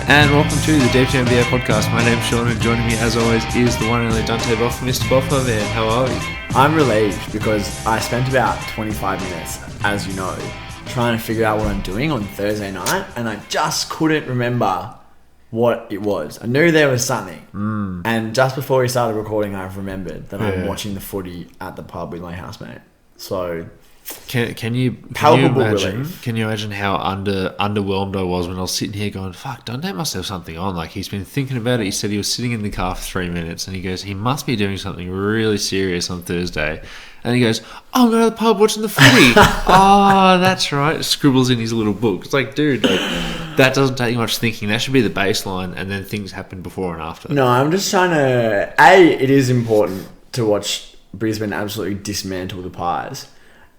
And welcome to the Deep NBA podcast. My name's Sean, and joining me, as always, is the one and only Dante Boff. Mr. Boffa, man, how are you? I'm relieved because I spent about 25 minutes, as you know, trying to figure out what I'm doing on Thursday night, and I just couldn't remember what it was. I knew there was something, and just before we started recording, I've remembered that I'm watching the footy at the pub with my housemate. So... Can you imagine how underwhelmed I was when I was sitting here going, fuck, Dante must have something on. Like, he's been thinking about it. He said he was sitting in the car for 3 minutes, and he goes, he must be doing something really serious on Thursday. And he goes, oh, I'm going to the pub watching the footy. Oh, that's right. Scribbles in his little book. It's like, dude, that doesn't take much thinking. That should be the baseline, and then things happen before and after. No, I'm just trying to... it is important to watch Brisbane absolutely dismantle the Pies.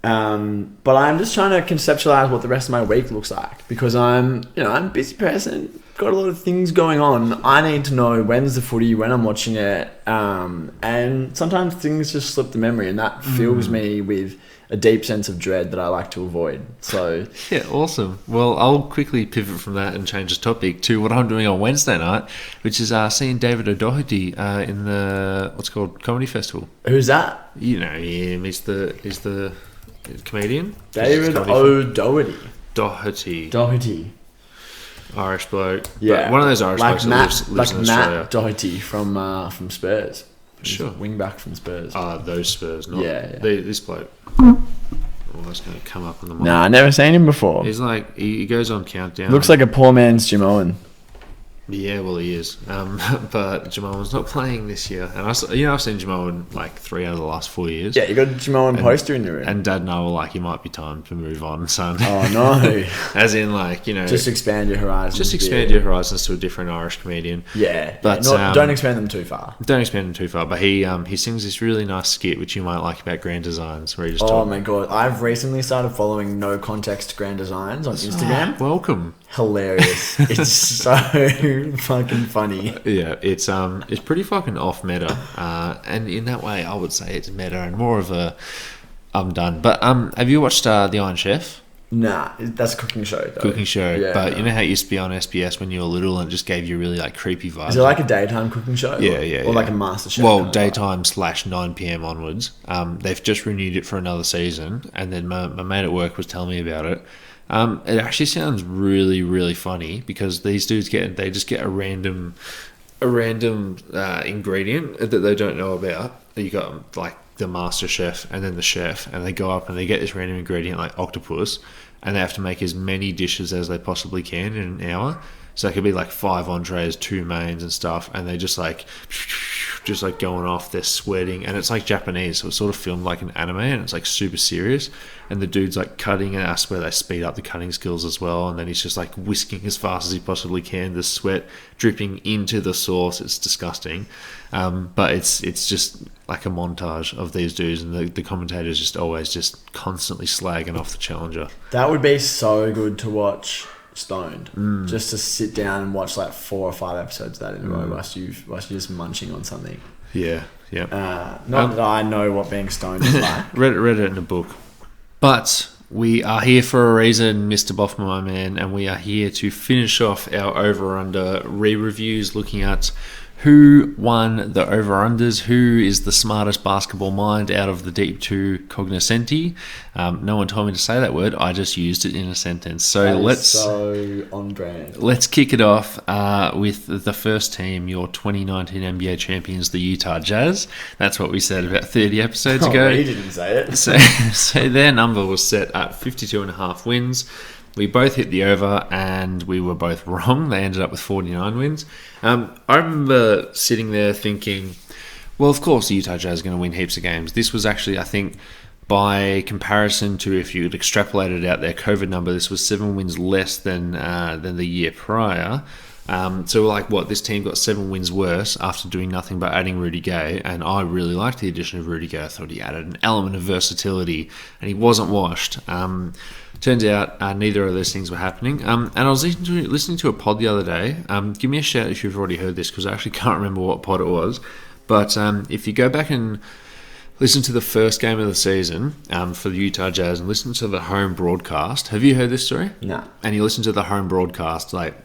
But I'm just trying to conceptualize what the rest of my week looks like, because I'm a busy person, got a lot of things going on. I need to know when's the footy, when I'm watching it, and sometimes things just slip the memory, and that fills me with a deep sense of dread that I like to avoid. So yeah, awesome. Well, I'll quickly pivot from that and change the topic to what I'm doing on Wednesday night, which is seeing David O'Doherty in the what's called Comedy Festival. Who's that? You know him. He's the comedian David O'Doherty. Doherty. Irish bloke. Yeah. But one of those Irish blokes that lives in Australia. Matt Doherty from Spurs. Sure. Wing back from Spurs. Those Spurs, not this bloke. Oh, that's going to come up on the mic. Nah, I never seen him before. He's like, he goes on Countdown. Looks like a poor man's Jim Owen. Yeah, well, he is. But Jim Owen's not playing this year. And I've seen Jim Owen like 3 out of the last 4 years. Yeah, you got a Jim Owen poster in the room. And Dad and I were like, it might be time to move on, son. Oh, no. As in, like, just expand your horizons. Just expand your horizons to a different Irish comedian. Yeah. But don't expand them too far. Don't expand them too far. But he sings this really nice skit, which you might like, about Grand Designs, where he just my God. I've recently started following No Context Grand Designs on Instagram. Welcome. Hilarious. It's so fucking funny. Yeah, it's pretty fucking off meta, and in that way I would say it's meta and more of a I'm done. But have you watched The Iron Chef? Nah, that's a cooking show though. Yeah, but you know how it used to be on SBS when you were little and it just gave you really like creepy vibes? Is it like a daytime cooking show? Yeah. Or like a MasterChef? Well, daytime / 9 p.m. onwards. They've just renewed it for another season, and then my mate at work was telling me about it. It actually sounds really, really funny, because these dudes get a random ingredient that they don't know about. You got like the master chef and then the chef, and they go up and they get this random ingredient like octopus, and they have to make as many dishes as they possibly can in an hour. So it could be like 5 entrees, 2 mains and stuff, and they just like going off, they're sweating, and it's like Japanese, so it's sort of filmed like an anime, and it's like super serious, and the dude's like cutting, and I swear they speed up the cutting skills as well, and then he's just like whisking as fast as he possibly can, the sweat dripping into the sauce. It's disgusting, but it's just like a montage of these dudes, and the commentators just always just constantly slagging off the challenger. That would be so good to watch stoned, just to sit down and watch like 4 or 5 episodes of that in a row whilst you're just munching on something. Yeah. Not that I know what being stoned is like. Read it in a book. But we are here for a reason, Mr. Boffman, my man, and we are here to finish off our over-under re-reviews, looking at who won the over-unders, who is the smartest basketball mind out of the deep two cognoscenti. No one told me to say that word, I just used it in a sentence. So so on brand. Let's kick it off with the first team, your 2019 NBA champions, the Utah Jazz. That's what we said about 30 episodes ago. You didn't say it. So their number was set at 52.5 wins. We both hit the over, and we were both wrong. They ended up with 49 wins. I remember sitting there thinking, well, of course the Utah Jazz are going to win heaps of games. This was actually, I think, by comparison to if you had extrapolated out their COVID number, this was 7 wins less than the year prior. So like, this team got 7 wins worse after doing nothing but adding Rudy Gay, and I really liked the addition of Rudy Gay. I thought he added an element of versatility, and he wasn't washed. Turns out neither of those things were happening. And I was listening to a pod the other day. Give me a shout if you've already heard this, because I actually can't remember what pod it was. But if you go back and listen to the first game of the season for the Utah Jazz and listen to the home broadcast. Have you heard this story? No. And you listen to the home broadcast, like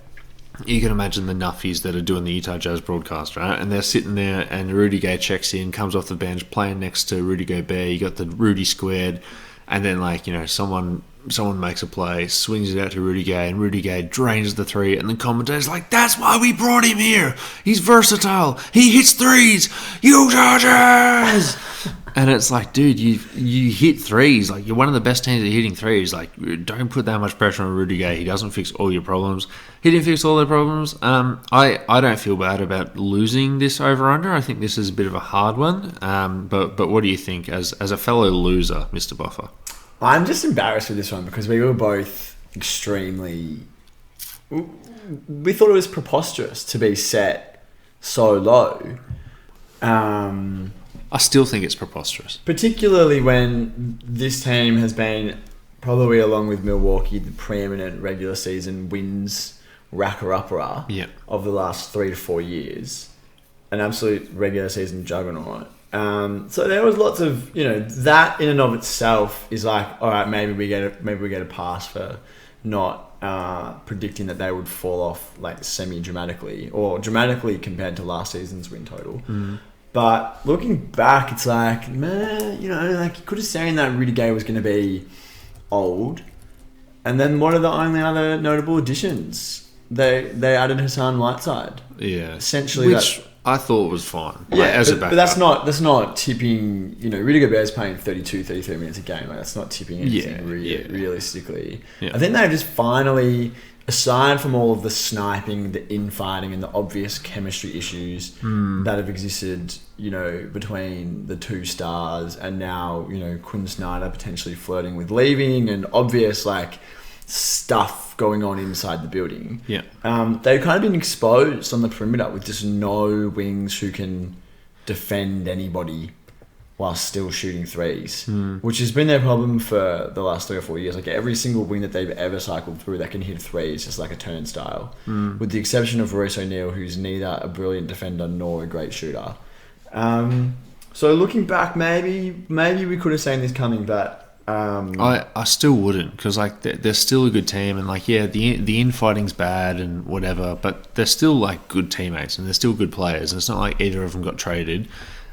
you can imagine the nuffies that are doing the Utah Jazz broadcast, right? And they're sitting there, and Rudy Gay checks in, comes off the bench, playing next to Rudy Gobert. You got the Rudy squared, and then someone makes a play, swings it out to Rudy Gay, and Rudy Gay drains the three, and the commentator's like, "That's why we brought him here. He's versatile. He hits threes. Utah Jazz." And it's like, dude, you hit threes. Like, you're one of the best teams at hitting threes. Like, don't put that much pressure on Rudy Gay. He doesn't fix all your problems. He didn't fix all their problems. I don't feel bad about losing this over-under. I think this is a bit of a hard one. But what do you think as a fellow loser, Mr. Buffer? I'm just embarrassed with this one because we were both extremely... We thought it was preposterous to be set so low. I still think it's preposterous. Particularly when this team has been, probably along with Milwaukee, the preeminent regular season wins racker-upper of the last 3 to 4 years. An absolute regular season juggernaut. So there was lots of, that in and of itself is like, all right, maybe we get a pass for not predicting that they would fall off like semi-dramatically or dramatically compared to last season's win total. Mm. But looking back, it's like, man, you could have seen that Rudy Gay was going to be old. And then what are the only other notable additions? They added Hassan Whiteside. Yeah. Essentially, which I thought was fine. Yeah, as a backup. But that's not tipping, Rudy Gobert's playing 32, 33 minutes a game. Like, that's not tipping anything realistically. Yeah. I think they've just finally... Aside from all of the sniping, the infighting, and the obvious chemistry issues that have existed, between the two stars, and now, Quinn Snyder potentially flirting with leaving, and obvious stuff going on inside the building. Yeah, they've kind of been exposed on the perimeter with just no wings who can defend anybody while still shooting threes, which has been their problem for the last 3 or 4 years. Like, every single wing that they've ever cycled through that can hit threes is like a turnstile, with the exception of Royce O'Neal, who's neither a brilliant defender nor a great shooter. So looking back, maybe we could have seen this coming, but I still wouldn't, because they're still a good team, and the infighting's bad and whatever, but they're still good teammates and they're still good players, and it's not like either of them got traded.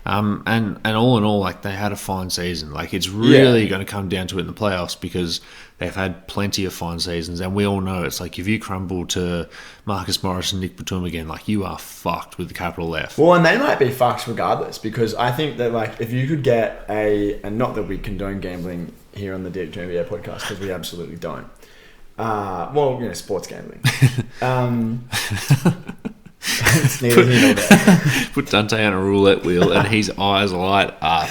And all in all, they had a fine season. It's really going to come down to it in the playoffs, because they've had plenty of fine seasons, and we all know it's if you crumble to Marcus Morris and Nick Batum again, you are fucked with the capital F. Well, and they might be fucked regardless, because I think that if you could get and not that we condone gambling here on the Deep to NBA podcast, because we absolutely don't. Sports gambling. It's neither here nor there. Put Dante on a roulette wheel and his eyes light up.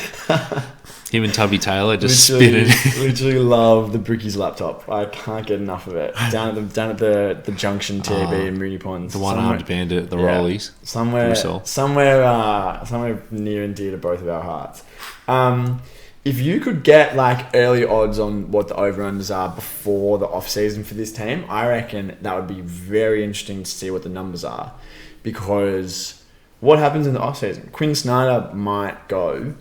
Him and Tubby Taylor just spinning. Literally love the Bricky's laptop. I can't get enough of it. Down at the Junction TB in Mooney Ponds. The one-armed bandit, the Rollies. Somewhere near and dear to both of our hearts. If you could get early odds on what the over-unders are before the off-season for this team, I reckon that would be very interesting to see what the numbers are. Because what happens in the off-season? Quinn Snyder might go.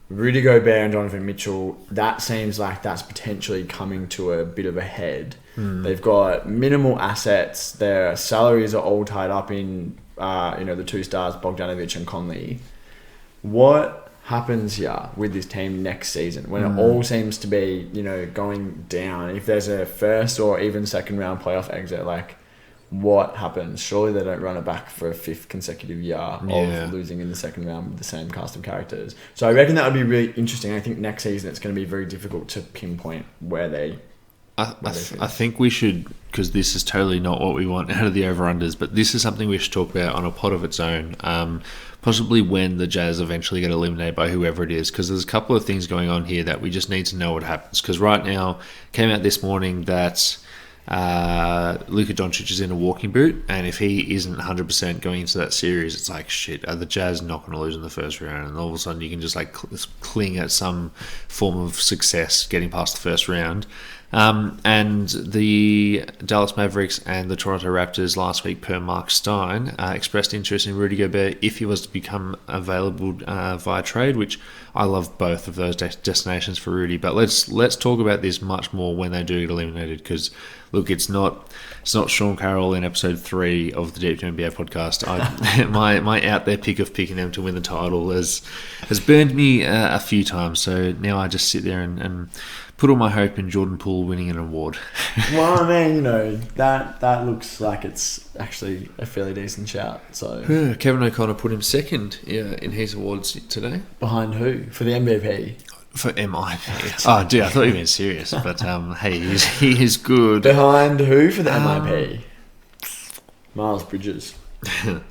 Rudy Gobert and Donovan Mitchell, that seems like that's potentially coming to a bit of a head. They've got minimal assets. Their salaries are all tied up in the two stars, Bogdanovic and Conley. What happens here with this team next season when it all seems to be, going down? If there's a first or even second round playoff exit, what happens? Surely they don't run it back for a 5th consecutive year of losing in the second round with the same cast of characters. So I reckon that would be really interesting. I think next season it's going to be very difficult to pinpoint where they... I think we should, because this is totally not what we want out of the over-unders, but this is something we should talk about on a pod of its own, possibly when the Jazz eventually get eliminated by whoever it is, because there's a couple of things going on here that we just need to know what happens. Because right now, came out this morning that Luka Doncic is in a walking boot, and if he isn't 100% going into that series, it's shit, are the Jazz not going to lose in the first round? And all of a sudden you can just cling at some form of success getting past the first round. And the Dallas Mavericks and the Toronto Raptors last week, per Mark Stein, expressed interest in Rudy Gobert if he was to become available via trade, which I love both of those destinations for Rudy. But let's talk about this much more when they do get eliminated, because look, it's not Sean Carroll in episode 3 of the Deep to NBA podcast. My out there pick of picking them to win the title has burned me a few times. So now I just sit there and put all my hope in Jordan Poole winning an award. Well, I mean, that looks like it's actually a fairly decent shout. So Kevin O'Connor put him second in his awards today. Behind who? For the MVP? For MIP. Oh, dude, I thought you were being serious. But hey, he is good. Behind who for the MIP? Miles Bridges.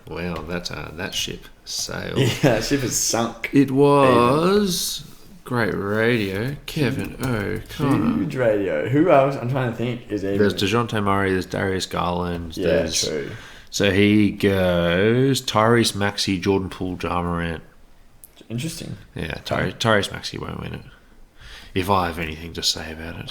Well, that ship sailed. Yeah, that ship has sunk. It was... Great radio, Kevin O'Connor. Huge radio. Who else? I'm trying to think. There's DeJounte Murray, there's Darius Garland. Yeah, true. So he goes Tyrese Maxey, Jordan Poole, Ja Morant. Interesting. Yeah, Tyrese Maxey won't win it. If I have anything to say about it.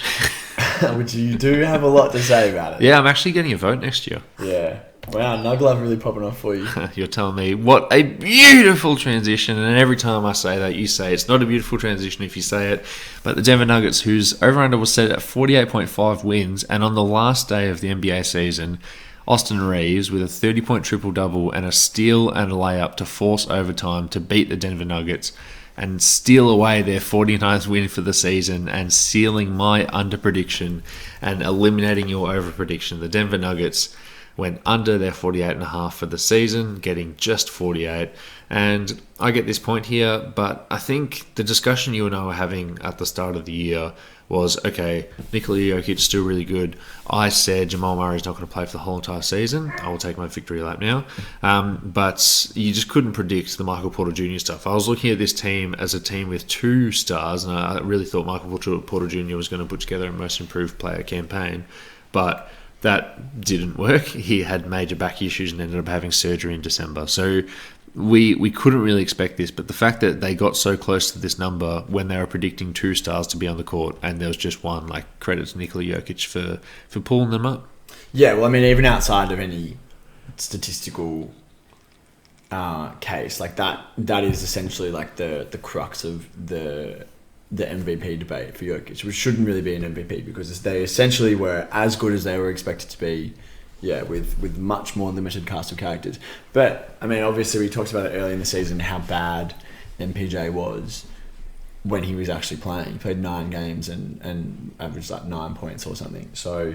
Which you do have a lot to say about it. Yeah, I'm actually getting a vote next year. Yeah. Wow, Nug Love really popping off for you. You're telling me what a beautiful transition, and every time I say that, you say it's not a beautiful transition if you say it. But the Denver Nuggets, whose over-under was set at 48.5 wins, and on the last day of the NBA season, Austin Reeves with a 30-point triple-double and a steal and a layup to force overtime to beat the Denver Nuggets and steal away their 49th win for the season and sealing my under prediction and eliminating your over prediction. The Denver Nuggets went under their 48.5 for the season, getting just 48. And I get this point here, but I think the discussion you and I were having at the start of the year was, okay, Nikola Jokic is still really good. I said Jamal Murray's not going to play for the whole entire season. I will take my victory lap now. But you just couldn't predict the Michael Porter Jr. stuff. I was looking at this team as a team with 2 stars, and I really thought Michael Porter Jr. was going to put together a most improved player campaign. But that didn't work. He had major back issues and ended up having surgery in December. So we couldn't really expect this, but the fact that they got so close to this number when they were predicting 2 stars to be on the court and there was just one, like, credit to Nikola Jokic for pulling them up. Yeah, well, I mean, even outside of any statistical case, like that is essentially like the crux of the MVP debate for Jokic, which shouldn't really be an MVP because they essentially were as good as they were expected to be, with much more limited cast of characters. But, I mean, obviously we talked about it early in the season, how bad MPJ was when he was actually playing. He played 9 games and averaged like 9 points or something. So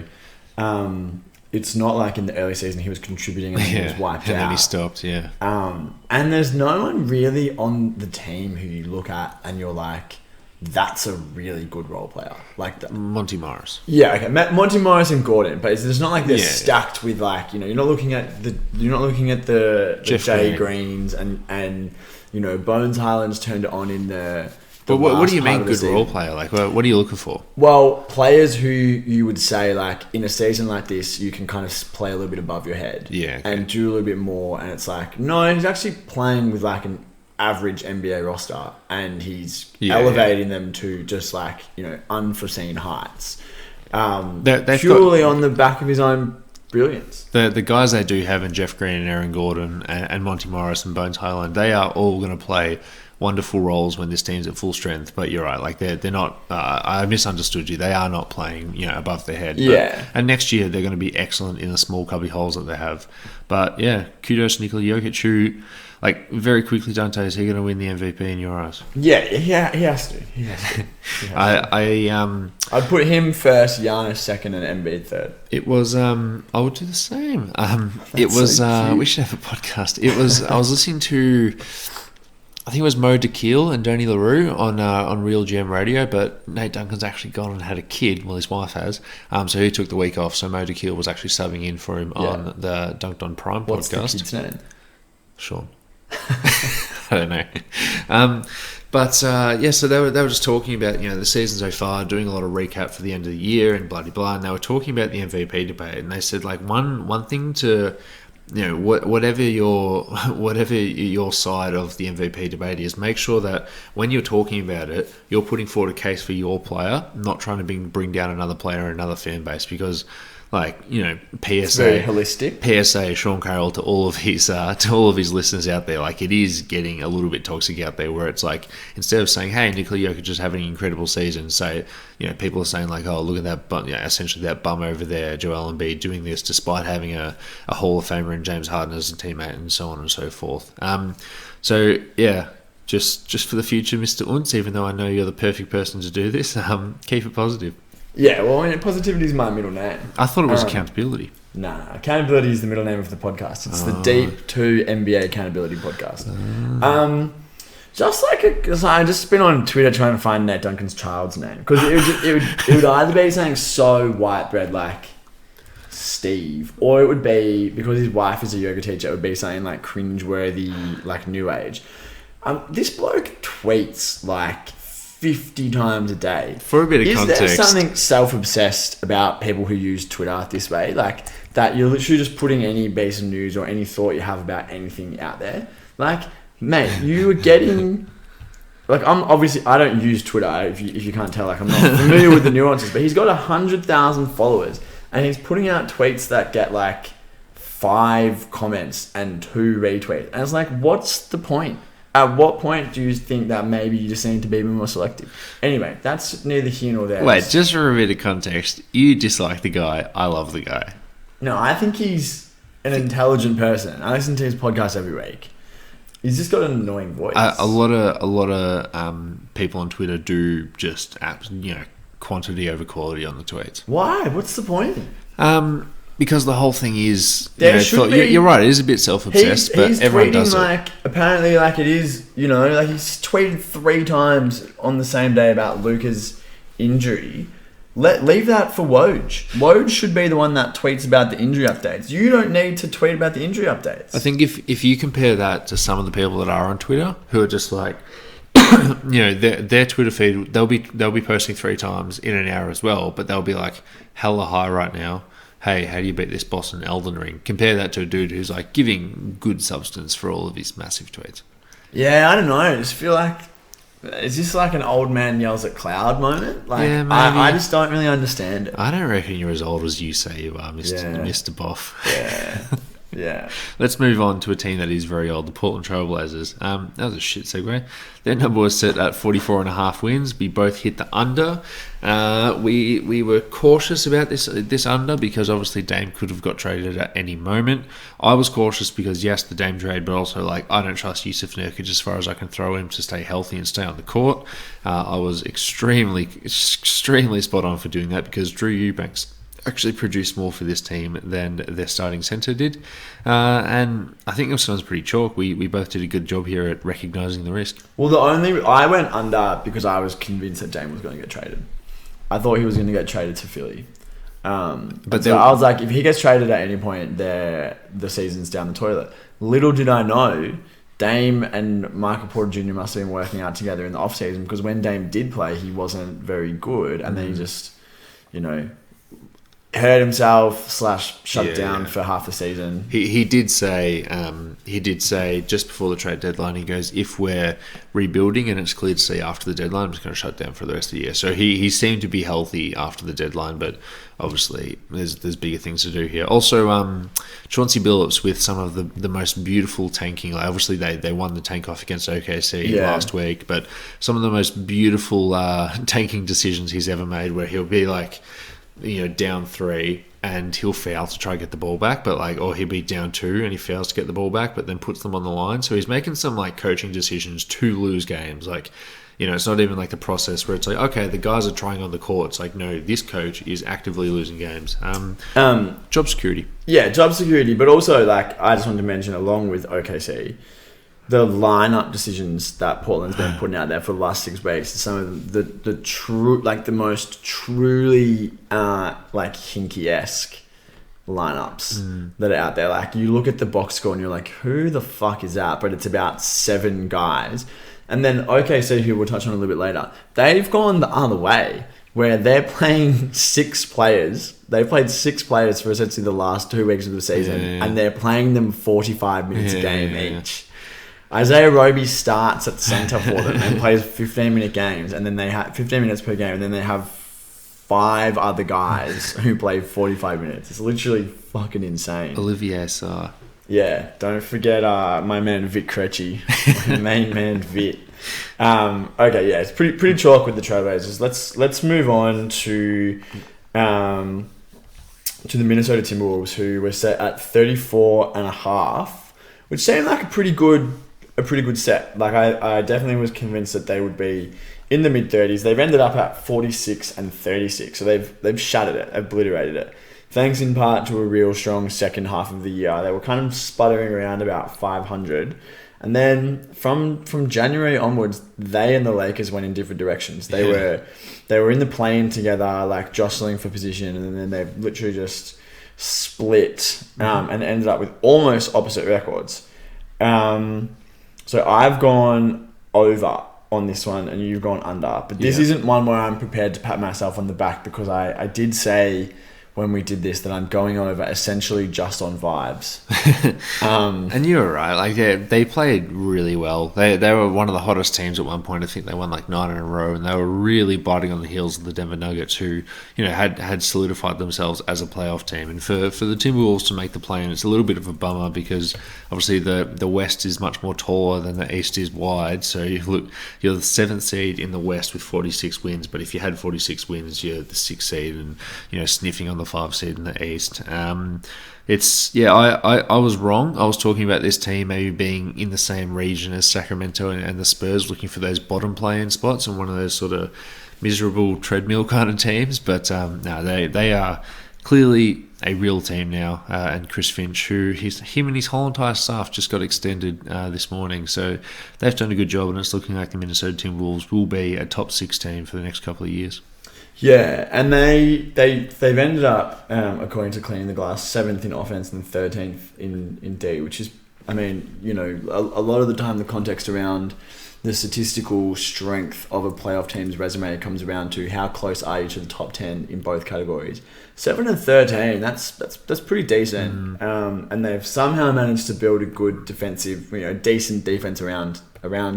it's not like in the early season he was contributing and he was wiped out. And then he stopped, and there's no one really on the team who you look at and you're like, that's a really good role player. Like that. Monty Morris. Yeah, okay. Monty Morris and Gordon, but it's not like they're stacked with like, you're not looking at the Jay Greens and Bones Highlands turned it on in the but what do you mean good role player? Like what are you looking for? Well, players who you would say like in a season like this you can kind of play a little bit above your head. Yeah. Okay. And do a little bit more, and it's like, no, he's actually playing with like an average NBA roster and he's elevating them to just like unforeseen heights purely on the back of his own brilliance. The guys they do have in Jeff Green and Aaron Gordon and Monty Morris and Bones Highland, they are all going to play wonderful roles when this team's at full strength. But you're right, like they're not. I misunderstood you. They are not playing above their head. Yeah. And next year they're going to be excellent in the small cubby holes that they have. But yeah, kudos to Nikola Jokic, who, like, very quickly, Dante, is he going to win the MVP in your eyes? Yeah, he has to. I'd put him first, Giannis second, and Embiid third. It was. I would do the same. It was. So we should have a podcast. It was. I was listening to, I think it was Mo DeKeel and Donnie LaRue on Real GM Radio, but Nate Duncan's actually gone and had a kid. Well, his wife has. So he took the week off. So Mo DeKeel was actually subbing in for him on the Dunked on Prime What's podcast. What's the kid's name? Sean. I don't know. So they were just talking about the season so far, doing a lot of recap for the end of the year and blah blah blah, and they were talking about the MVP debate, and they said like one thing to whatever your side of the MVP debate is, make sure that when you're talking about it, you're putting forward a case for your player, not trying to bring down another player or another fan base, because PSA, It's very holistic. PSA, Sean Carroll, to all of his listeners out there, it is getting a little bit toxic out there, where it's instead of saying, hey, Nikola Jokic just having an incredible season, people are saying oh, look at that bum, essentially that bum over there, Joel Embiid, doing this despite having a Hall of Famer in James Harden as a teammate, and so on and so forth. Just for the future, Mr. Unz, even though I know you're the perfect person to do this, keep it positive. Yeah, well, positivity is my middle name. I thought it was accountability. Nah, accountability is the middle name of the podcast. It's the Deep to NBA Accountability Podcast. I just been on Twitter trying to find Nate Duncan's child's name, because it would either be something so white bread like Steve, or it would be, because his wife is a yoga teacher, it would be something like cringeworthy, like New Age. This bloke tweets 50 times a day. For a bit of context. Is there something self-obsessed about people who use Twitter this way? That you're literally just putting any piece of news or any thought you have about anything out there? Mate, you were getting... I don't use Twitter, if you can't tell. I'm not familiar with the nuances, but he's got 100,000 followers, and he's putting out tweets that get 5 comments and 2 retweets. And it's what's the point? At what point do you think that maybe you just need to be more selective? Anyway, that's neither here nor there. Wait, just for a bit of context, you dislike the guy, I love the guy. No, I think he's an intelligent person. I listen to his podcast every week. He's just got an annoying voice. A lot of people on Twitter do just quantity over quality on the tweets. Why? What's the point? Because the whole thing is... you're right, it is a bit self-obsessed, but everyone does it. Apparently, it is, he's tweeted 3 times on the same day about Luka's injury. Leave that for Woj. Woj should be the one that tweets about the injury updates. You don't need to tweet about the injury updates. I think if you compare that to some of the people that are on Twitter, who are just their Twitter feed, they'll be posting 3 times in an hour as well, but they'll be hella high right now. Hey, how do you beat this boss in Elden Ring? Compare that to a dude who's giving good substance for all of his massive tweets. Yeah, I don't know. I just feel is this an old man yells at cloud moment? Yeah, maybe. I just don't really understand it. I don't reckon you're as old as you say you are, Mr. Boff. Yeah. Yeah. Let's move on to a team that is very old, the Portland Trailblazers. That was a shit segue. Their number was set at 44.5 wins. We both hit the under. We were cautious about this under because obviously Dame could have got traded at any moment. I was cautious because yes, the Dame trade, but also I don't trust Yusuf Nurkic as far as I can throw him to stay healthy and stay on the court. I was extremely spot on for doing that because Drew Eubanks actually produced more for this team than their starting centre did. And I think this one's pretty chalk. We both did a good job here at recognising the risk. Well, I went under because I was convinced that Dame was going to get traded. I thought he was going to get traded to Philly. But so I was if he gets traded at any point, the season's down the toilet. Little did I know, Dame and Michael Porter Jr. must have been working out together in the off-season because when Dame did play, he wasn't very good. And then he just, hurt himself / shut down for half the season. He did say just before the trade deadline, he goes, if we're rebuilding and it's clear to see after the deadline, I'm just going to shut down for the rest of the year. So he seemed to be healthy after the deadline, but obviously there's bigger things to do here. Also, Chauncey Billups with some of the most beautiful tanking. Obviously they won the tank off against OKC last week, but some of the most beautiful tanking decisions he's ever made, where he'll be down 3 and he'll foul to try to get the ball back, but or he'll be down 2 and he fouls to get the ball back, but then puts them on the line. So he's making some coaching decisions to lose games. It's not even the process where it's okay, the guys are trying on the court. It's no, this coach is actively losing games. Job security. Yeah, job security, but also I just wanted to mention, along with OKC, the lineup decisions that Portland's been putting out there for the last 6 weeks, some of the true, the most truly Hinkie-esque lineups that are out there. You look at the box score and you're who the fuck is that? But it's about 7 guys. And then OKC, who we'll touch on a little bit later, they've gone the other way. where they're playing 6 players. They played 6 players for essentially the last 2 weeks of the season, and they're playing them 45 minutes a game each. Isaiah Roby starts at centre for them and plays 15-minute games, and then they have 15 minutes per game, and then they have 5 other guys who play 45 minutes. It's literally fucking insane. Olivier Sarr. Yeah, don't forget my man Vit Krejci, my main man Vit. Okay, yeah, it's pretty chalk with the Trailblazers. Let's move on to the Minnesota Timberwolves, who were set at 34.5, which seemed like a pretty good set. Like I definitely was convinced that they would be in the mid-30s. They've ended up at 46 and 36, so they've shattered it, obliterated it. Thanks in part to a real strong second half of the year. They were kind of sputtering around about 500. And then from January onwards, they and the Lakers went in different directions. They were in the plane together, like jostling for position, and then they literally just split and ended up with almost opposite records. So I've gone over on this one, and you've gone under. But this isn't one where I'm prepared to pat myself on the back, because I did say when we did this that I'm going over essentially just on vibes. And you were right. Like they played really well. They were one of the hottest teams at one point. I think they won like 9 in a row, and they were really biting on the heels of the Denver Nuggets, who had solidified themselves as a playoff team. And for the Timberwolves to make the play, and it's a little bit of a bummer because obviously the West is much more taller than the East is wide. So you're the 7th seed in the West with 46 wins, but if you had 46 wins, you're the 6th seed and sniffing on the 5 seed in the East. I was wrong. I was talking about this team maybe being in the same region as Sacramento and the Spurs, looking for those bottom play-in spots and one of those sort of miserable treadmill kind of teams. But no, they are clearly a real team now. And Chris Finch, him and his whole entire staff just got extended this morning, so they've done a good job, and it's looking like the Minnesota Timberwolves will be a top 6 team for the next couple of years. Yeah, and they've ended up, according to Cleaning the Glass, 7th in offense and 13th in D, which is, I mean, a lot of the time the context around the statistical strength of a playoff team's resume comes around to how close are you to the top 10 in both categories. 7 and 13, that's pretty decent. And they've somehow managed to build a good defensive, decent defense around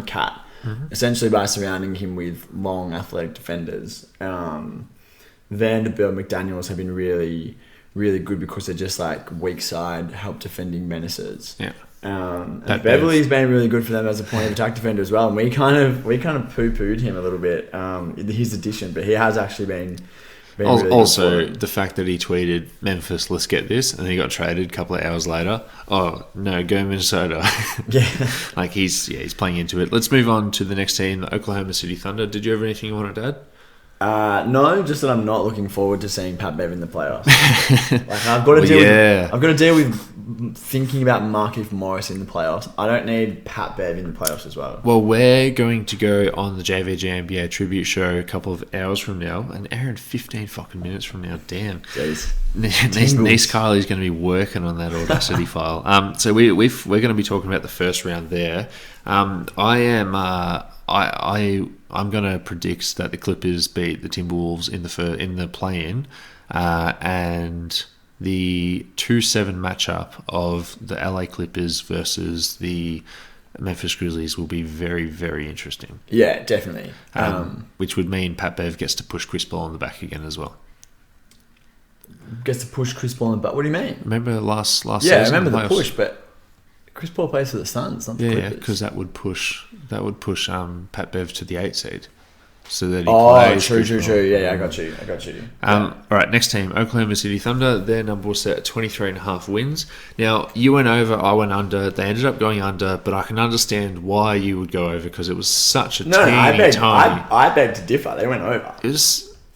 Cat. Essentially by surrounding him with long athletic defenders. Vanderbilt, McDaniels have been really, really good because they're just like weak side, help defending menaces. Yeah. And Beverly's been really good for them as a point of attack defender as well. And we kind of poo-pooed him a little bit, his addition, but he has actually been really also the fact that he tweeted Memphis, let's get this, and then he got traded a couple of hours later. Oh no, go Minnesota. Yeah. Like he's playing into it. Let's move on to the next team, the Oklahoma City Thunder. Did you have anything you wanted to add? No, just that I'm not looking forward to seeing Pat Bev in the playoffs. Like I've got to deal with thinking about Markieff Morris in the playoffs. I don't need Pat Bev in the playoffs as well. Well, we're going to go on the JVG NBA tribute show a couple of hours from now, an hour and 15 fucking minutes from now. Damn. Jeez. Nice Kylie's going to be working on that Audacity file. So we're going to be talking about the first round there. I'm going to predict that the Clippers beat the Timberwolves in the play-in, and the 2-7 matchup of the LA Clippers versus the Memphis Grizzlies will be very, very interesting. Yeah, definitely. Which would mean Pat Bev gets to push Chris Paul on the back again as well. Gets to push Chris Paul on the back? What do you mean? Remember last season? Yeah, I remember the push, but Chris Paul plays for the Suns, not the Clippers. Yeah, because that would push Pat Bev to the 8 seed. So that he plays. True. Yeah, I got you. All right, next team, Oklahoma City Thunder. Their number was set at 23.5 wins. Now, you went over, I went under. They ended up going under, but I can understand why you would go over because it was such a tiny time. I beg to differ. They went over.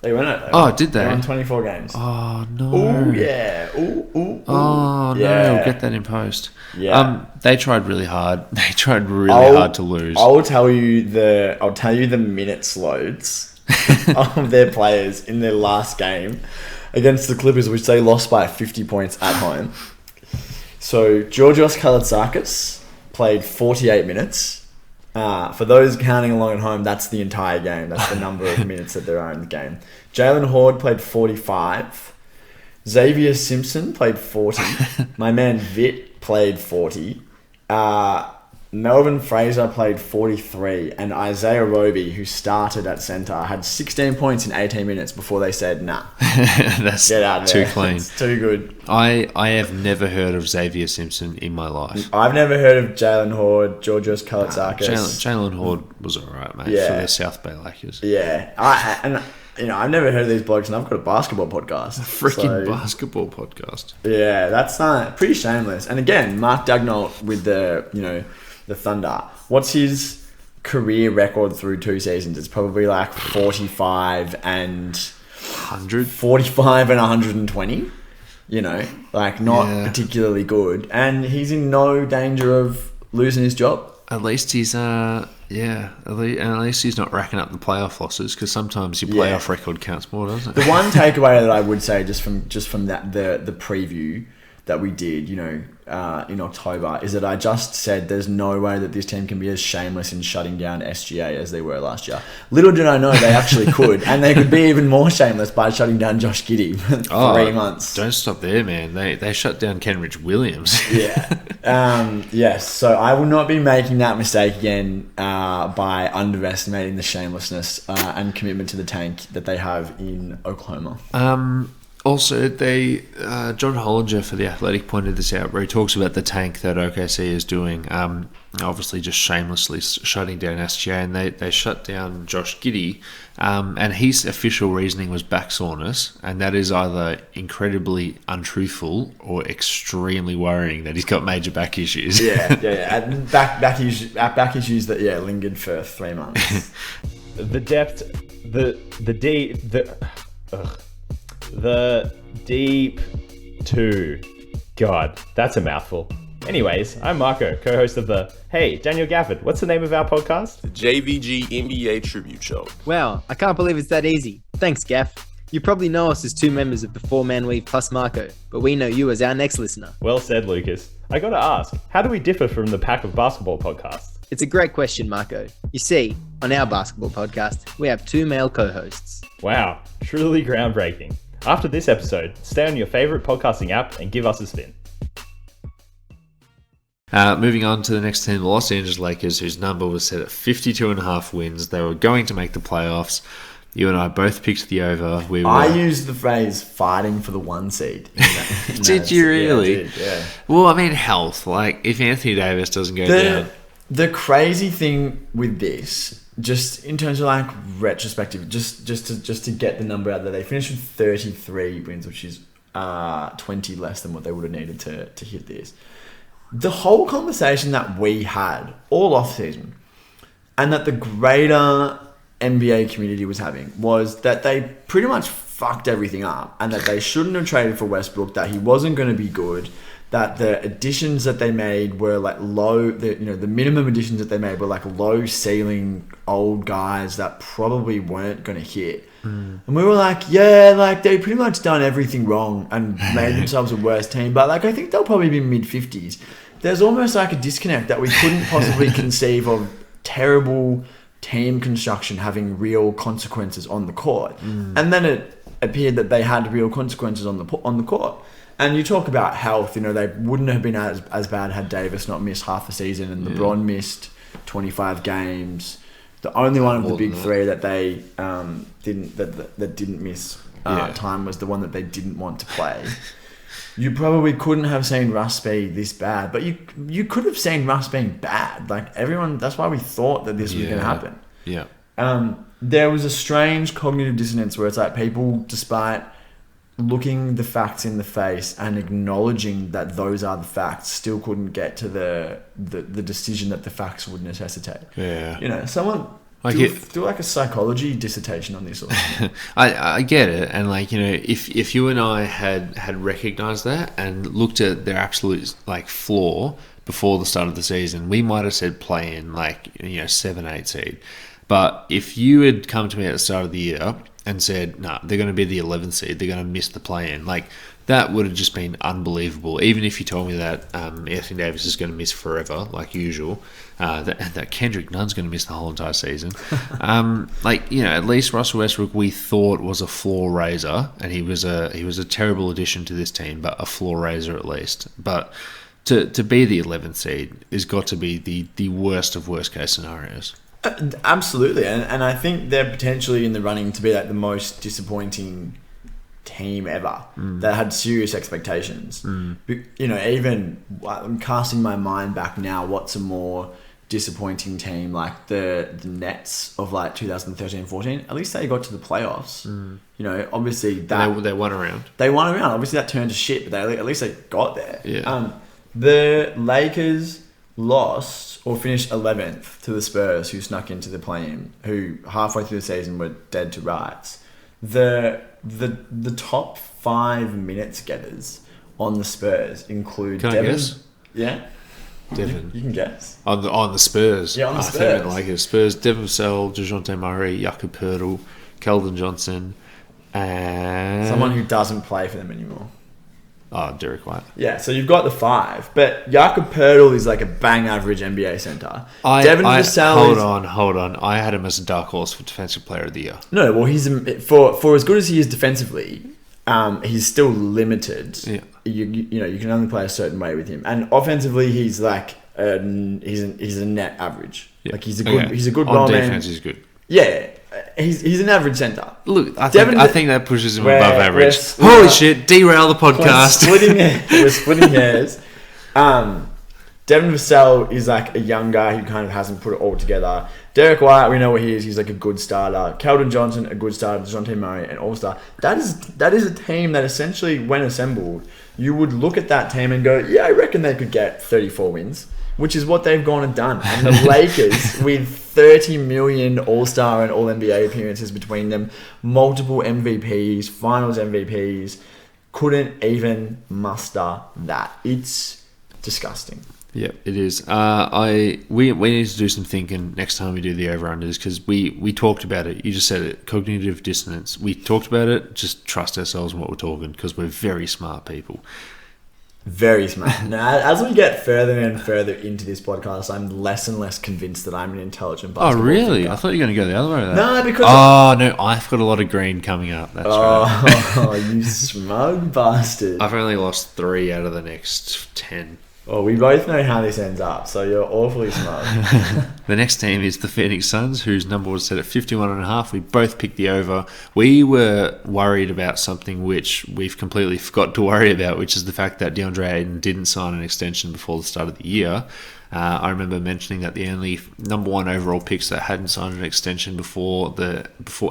They went over. Oh, did they? They won 24 games. Oh, no. Oh, yeah. Ooh. Oh, yeah. no. We'll get that in post. Yeah. They tried really hard. They tried really hard to lose. I'll tell you the minutes loads of their players in their last game against the Clippers, which they lost by 50 points at home. So, Georgios Kalotzakis played 48 minutes. For those counting along at home, that's the entire game. That's the number of minutes that there are in the game. Jalen Horde played 45. Xavier Simpson played 40. My man Vitt played 40. Melvin Fraser played 43. And Isaiah Roby, who started at centre, had 16 points in 18 minutes before they said, nah. That's get out of too there. clean. It's too good. I have never heard of Xavier Simpson in my life. I've never heard of Jalen Horde, Georgios Kalatzakis. Jalen Horde was alright, mate, for their South Bay Lakers. Yeah. I've never heard of these blokes, and I've got a basketball podcast. Basketball podcast. Yeah, that's pretty shameless. And again, Mark Dagnall with the Thunder. What's his career record through 2 seasons? It's probably like 45 and 100. 45 and 120. Not particularly good. And he's in no danger of losing his job. At least he's at least he's not racking up the playoff losses, because sometimes your playoff record counts more, doesn't it? The one takeaway that I would say just from that the preview that we did, in October, is that I just said there's no way that this team can be as shameless in shutting down SGA as they were last year. Little did I know they actually could, and they could be even more shameless by shutting down Josh Giddey for 3 months. Don't stop there, man. They shut down Kenrich Williams. Yes. So I will not be making that mistake again by underestimating the shamelessness and commitment to the tank that they have in Oklahoma. Also, John Hollinger for The Athletic pointed this out, where he talks about the tank that OKC is doing, obviously just shamelessly shutting down SGA, and they shut down Josh Giddey, and his official reasoning was back soreness, and that is either incredibly untruthful or extremely worrying that he's got major back issues. And back issues that lingered for 3 months. The depth, the deep two. God, that's a mouthful. Anyways, I'm Marco, co-host of the Hey, Daniel Gafford, what's the name of our podcast? The JVG NBA Tribute Show. Wow, I can't believe it's that easy. Thanks, Gaff. You probably know us as 2 members of the 4-man weave plus Marco, but we know you as our next listener. Well said, Lucas. I gotta ask, how do we differ from the pack of basketball podcasts? It's a great question, Marco. You see, on our basketball podcast, we have 2 male co-hosts. Wow, truly groundbreaking. After this episode, stay on your favourite podcasting app and give us a spin. Moving on to the next team, the Los Angeles Lakers, whose number was set at 52.5 wins. They were going to make the playoffs. You and I both picked the over. I used the phrase fighting for the 1 seed. Did you really? Yeah, I did, yeah. Well, I mean, health. Like, if Anthony Davis doesn't go down. The crazy thing with this, just in terms of like retrospective, just to get the number out there, they finished with 33 wins, which is 20 less than what they would have needed to hit this. The whole conversation that we had all off season, and that the greater NBA community was having, was that they pretty much fucked everything up, and that they shouldn't have traded for Westbrook, that he wasn't going to be good, that the additions that they made were like low, the minimum additions that they made were like low ceiling old guys that probably weren't going to hit. And we were like, they pretty much done everything wrong and made themselves a worse team. But like, I think they'll probably be mid-50s. There's almost like a disconnect that we couldn't possibly conceive of terrible team construction having real consequences on the court. And then it appeared that they had real consequences on the court. And you talk about health, they wouldn't have been as bad had Davis not missed half a season, and LeBron missed 25 games. The only one of the big 3 that they didn't miss time was the one that they didn't want to play. You probably couldn't have seen Russ be this bad, but you could have seen Russ being bad. Like everyone, that's why we thought that this was going to happen. Yeah. There was a strange cognitive dissonance where it's like people, despite looking the facts in the face and acknowledging that those are the facts, still couldn't get to the decision that the facts would necessitate. Yeah. Someone do like a psychology dissertation on this. I get it, and if you and I had recognised that and looked at their absolute flaw before the start of the season, we might have said play in 7-8 seed. But if you had come to me at the start of the year and said, they're going to be the 11th seed, they're going to miss the play-in, that would have just been unbelievable. Even if you told me that Anthony Davis is going to miss forever, like usual, that Kendrick Nunn's going to miss the whole entire season. At least Russell Westbrook we thought was a floor raiser, and he was a terrible addition to this team, but a floor raiser at least. But to be the 11th seed has got to be the worst of worst case scenarios. Absolutely, and I think they're potentially in the running to be like the most disappointing team ever that had serious expectations. Even I'm casting my mind back now, what's a more disappointing team? Like the Nets of like 2013-14, at least they got to the playoffs. Obviously that they won around. Obviously that turned to shit, but at least they got there. Yeah. The Lakers lost or finished 11th to the Spurs, who snuck into the play-in, who halfway through the season were dead to rights. The top 5 minutes getters on the Spurs include Can Devin. I guess? Yeah, Devin. you can guess. On the Spurs. Yeah, on the I Spurs. think I meant Lakers. Spurs, Devin Vassell, DeJounte Murray, Jakob Poeltl, Keldon Johnson, and Someone who doesn't play for them anymore. Derek White. Yeah, so you've got the 5, but Jakob Poeltl is like a bang average NBA center. Devin Vassell Hold on. I had him as a dark horse for Defensive Player of the Year. No, well, he's for as good as he is defensively, he's still limited. Yeah. You can only play a certain way with him, and offensively, he's like he's a net average. Yeah. Like he's a good on role defense, man. he's good. Yeah, he's an average center. Look, I think that pushes him above average. we're Holy shit! Derail the podcast. We're splitting hairs. Devin Vassell is like a young guy who kind of hasn't put it all together. Derek White, we know what he is. He's like a good starter. Keldon Johnson, a good starter. DeJounte Murray, an all-star. That is a team that essentially, when assembled, you would look at that team and go, yeah, I reckon they could get 34 wins, which is what they've gone and done. And the Lakers, with 30 million all-star and all-NBA appearances between them, multiple MVPs, finals MVPs, couldn't even muster that. It's disgusting. Yeah, it is. We need to do some thinking next time we do the over-unders, because we talked about it. You just said it, cognitive dissonance. We talked about it. Just trust ourselves in what we're talking, because we're very smart people. Very smart. Now, as we get further and further into this podcast, I'm less and less convinced that I'm an intelligent basketball really? thinker. I thought you were going to go the other way with that. No, because... no, I've got a lot of green coming up. That's right. Oh, you smug bastard. I've only lost 3 out of the next 10. Well, we both know how this ends up, so you're awfully smug. The next team is the Phoenix Suns, whose number was set at 51.5. We both picked the over. We were worried about something which we've completely forgot to worry about, which is the fact that DeAndre Ayton didn't sign an extension before the start of the year. I remember mentioning that the only number 1 overall picks that hadn't signed an extension before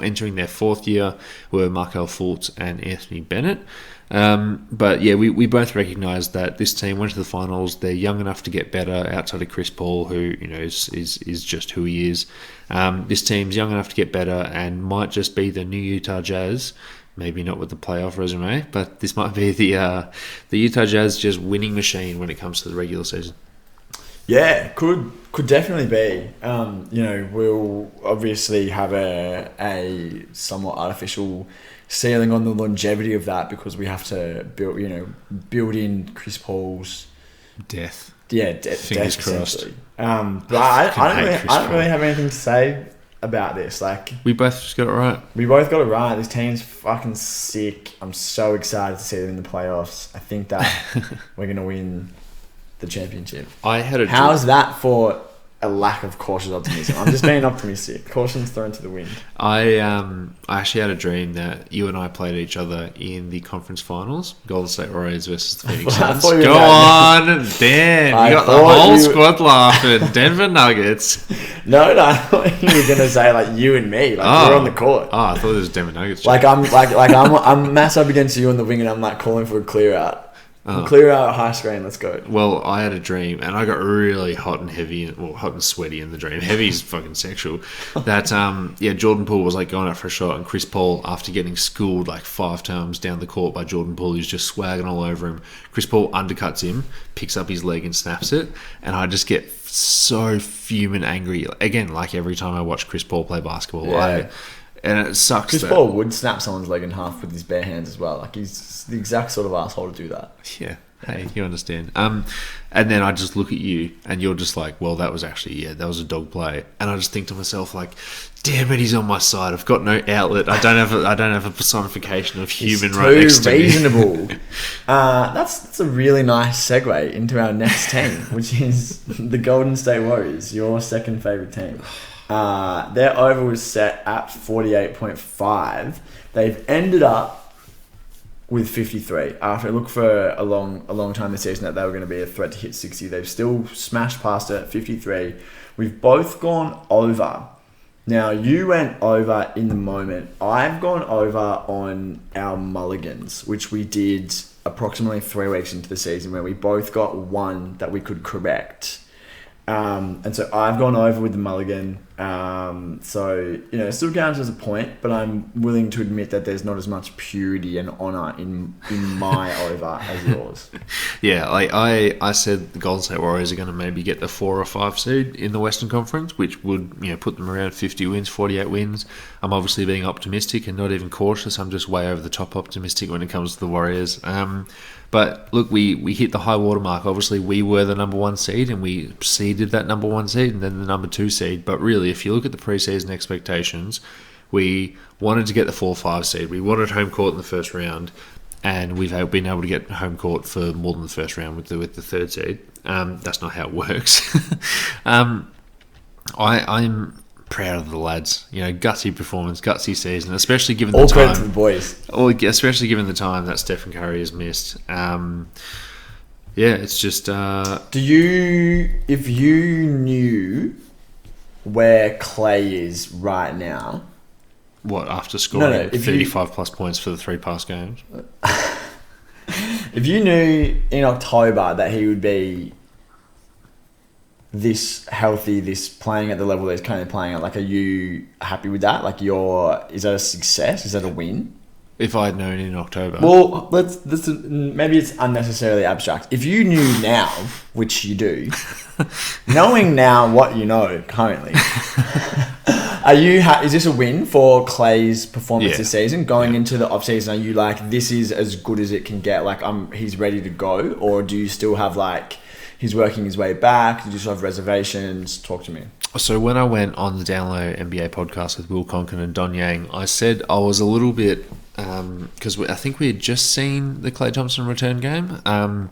entering their 4th year were Markelle Fultz and Anthony Bennett. But yeah, we both recognised that this team went to the finals. They're young enough to get better outside of Chris Paul, who is just who he is. This team's young enough to get better and might just be the new Utah Jazz. Maybe not with the playoff resume, but this might be the Utah Jazz just winning machine when it comes to the regular season. Yeah, could definitely be. We'll obviously have a somewhat artificial ceiling on the longevity of that, because we have to build in Chris Paul's death. Yeah, Fingers death crossed. essentially. But I don't really have anything to say about this. Like, we both just got it right. We both got it right. This team's fucking sick. I'm so excited to see them in the playoffs. I think that we're gonna win the championship. How's that for a lack of cautious optimism? I'm just being optimistic. Caution's thrown to the wind. I actually had a dream that you and I played each other in the conference finals, Golden State Warriors versus the Phoenix Suns. Go on, Dan. You got the whole squad laughing. Denver Nuggets. No, I thought you were gonna say like you and me, like we're on the court. Oh, I thought it was Denver Nuggets. I'm mass up against you on the wing, and I'm like calling for a clear out. Clear out high screen, let's go. Well, I had a dream, and I got really hot and heavy, hot and sweaty in the dream. Heavy is fucking sexual. That, Jordan Poole was like going out for a shot, and Chris Paul, after getting schooled like 5 times down the court by Jordan Poole, who's just swagging all over him, Chris Paul undercuts him, picks up his leg and snaps it, and I just get so fuming angry. Again, like every time I watch Chris Paul play basketball, yeah. And it sucks. Chris Paul would snap someone's leg in half with his bare hands as well. Like, he's the exact sort of asshole to do that. Yeah. Hey, you understand. And then I just look at you, and you're just like, well, that was actually, that was a dog play. And I just think to myself, like, damn it, he's on my side. I've got no outlet. I don't have a personification of human right next to me. It's too reasonable. That's a really nice segue into our next team, which is the Golden State Warriors, your second favorite team. Their over was set at 48.5. They've ended up with 53. After it looked for a long time this season that they were going to be a threat to hit 60, they've still smashed past it at 53. We've both gone over. Now, you went over in the moment. I've gone over on our mulligans, which we did approximately 3 weeks into the season, where we both got one that we could correct. And so I've gone over with the mulligan. So, it still counts as a point, but I'm willing to admit that there's not as much purity and honour in my over as yours. Yeah, like I said the Golden State Warriors are going to maybe get the 4 or 5 seed in the Western Conference, which would put them around 50 wins, 48 wins. I'm obviously being optimistic and not even cautious. I'm just way over the top optimistic when it comes to the Warriors. But look, we hit the high water mark. Obviously, we were the number 1 seed, and we seeded that number 1 seed and then the number 2 seed. But really, if you look at the preseason expectations, we wanted to get the 4-5 seed. We wanted home court in the first round, and we've been able to get home court for more than the first round with the third seed. That's not how it works. I'm proud of the lads. Gutsy performance, gutsy season, especially given the All time. credit to the boys. Especially given the time that Stephen Curry has missed. It's just. If you knew where Clay is right now, what, after scoring 35 you, plus points for the 3 past games? If you knew in October that he would be this healthy, this playing at the level that he's currently playing at, like, are you happy with that? Like, is that a success? Is that a win? If I'd known in October. Well, maybe it's unnecessarily abstract. If you knew now, which you do, knowing now what you know currently, is this a win for Clay's performance this season? Going into the off season, are you like, this is as good as it can get? Like, he's ready to go, or do you still have, like, he's working his way back? Do you still have reservations? Talk to me. So when I went on the Download NBA podcast with Will Conkin and Don Yang, I said I was a little bit, because I think we had just seen the Klay Thompson return game, and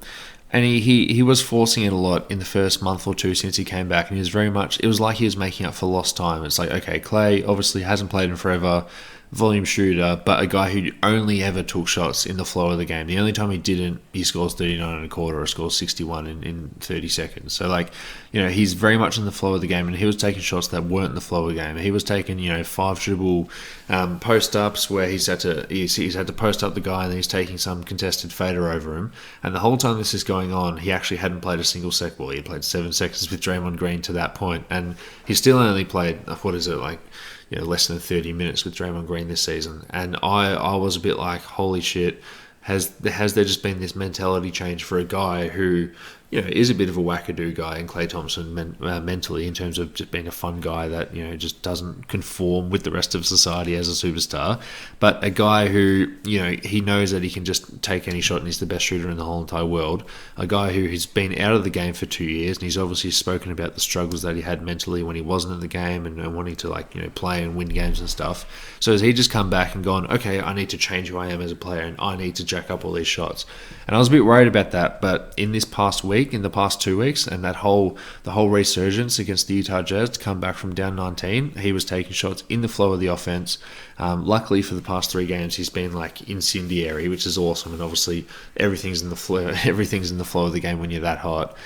he was forcing it a lot in the first month or two since he came back, and he was very much, it was like he was making up for lost time. It's like, okay, Klay obviously hasn't played in forever, volume shooter, but a guy who only ever took shots in the flow of the game. The only time he didn't, he scores 39 and a quarter or scores 61 in 30 seconds. So, like, he's very much in the flow of the game, and he was taking shots that weren't in the flow of the game. He was taking, 5 dribble post-ups where he's had to post up the guy, and then he's taking some contested fader over him. And the whole time this is going on, he actually hadn't played a single sec ball. He had played 7 seconds with Draymond Green to that point, and he still only played, less than 30 minutes with Draymond Green this season. And I was a bit like, holy shit, has there just been this mentality change for a guy who, is a bit of a wackadoo guy in Klay Thompson mentally, in terms of just being a fun guy that, just doesn't conform with the rest of society as a superstar, but a guy who, he knows that he can just take any shot and he's the best shooter in the whole entire world. A guy who has been out of the game for 2 years, and he's obviously spoken about the struggles that he had mentally when he wasn't in the game and wanting to, play and win games and stuff. So has he just come back and gone, okay, I need to change who I am as a player, and I need to jack up all these shots. And I was a bit worried about that, but in this past week, in the past 2 weeks, and the whole resurgence against the Utah Jazz to come back from down 19, he was taking shots in the flow of the offense. Luckily for the past 3 games, he's been incendiary, which is awesome. And obviously, everything's in the flow of the game when you're that hot.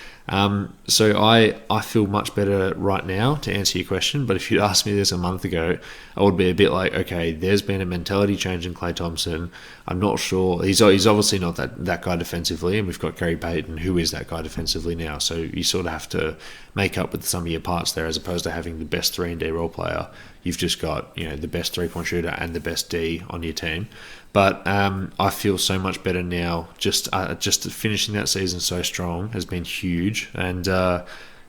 So I feel much better right now, to answer your question. But if you'd asked me this a month ago, I would be a bit like, okay, there's been a mentality change in Klay Thompson. I'm not sure. He's obviously not that guy defensively, and we've got Gary Payton, who is that guy defensively now. So you sort of have to make up with some of your parts there, as opposed to having the best 3-and-D role player. You've just got the best 3-point shooter and the best D on your team. But I feel so much better now. Just finishing that season so strong has been huge, and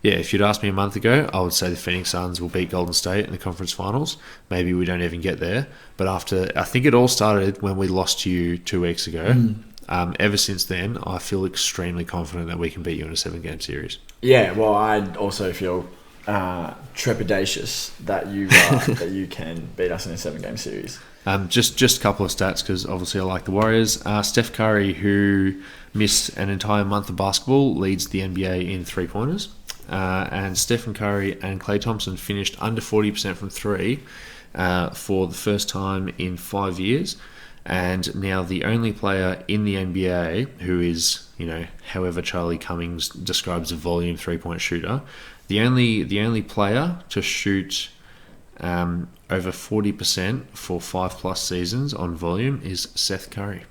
Yeah, if you'd asked me a month ago, I would say the Phoenix Suns will beat Golden State in the conference finals. Maybe we don't even get there. But I think it all started when we lost to you 2 weeks ago. Ever since then, I feel extremely confident that we can beat you in a 7-game series. Yeah, well, I also feel trepidatious that you can beat us in a 7-game series. Just a couple of stats, because obviously I like the Warriors. Steph Curry, who missed an entire month of basketball, leads the NBA in three-pointers. And Stephen Curry and Klay Thompson finished under 40% from three for the first time in 5 years. And now the only player in the NBA who is, however Charlie Cummings describes a volume three-point shooter, the only player to shoot over 40% for 5+ seasons on volume is Seth Curry.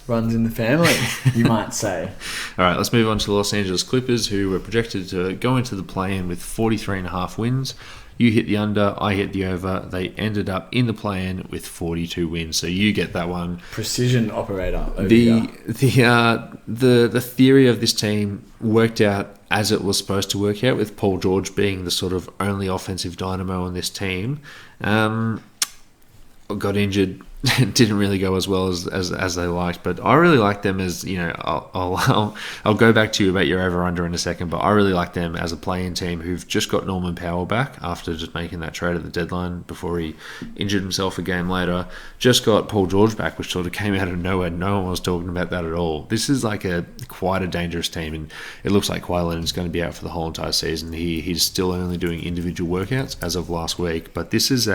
Runs in the family, you might say. All right, let's move on to the Los Angeles Clippers, who were projected to go into the play-in with 43.5 wins. You hit the under, I hit the over. They ended up in the play-in with 42 wins, so you get that one. Precision operator over The here. the theory of this team worked out as it was supposed to work out, with Paul George being the sort of only offensive dynamo on this team. Got injured. Didn't really go as well as they liked, but I really like them as, I'll go back to you about your over-under in a second, but I really like them as a play-in team who've just got Norman Powell back after just making that trade at the deadline before he injured himself a game later. Just got Paul George back, which sort of came out of nowhere. No one was talking about that at all. This is like quite a dangerous team, and it looks like Kawhi Leonard's going to be out for the whole entire season. He's still only doing individual workouts as of last week, but this is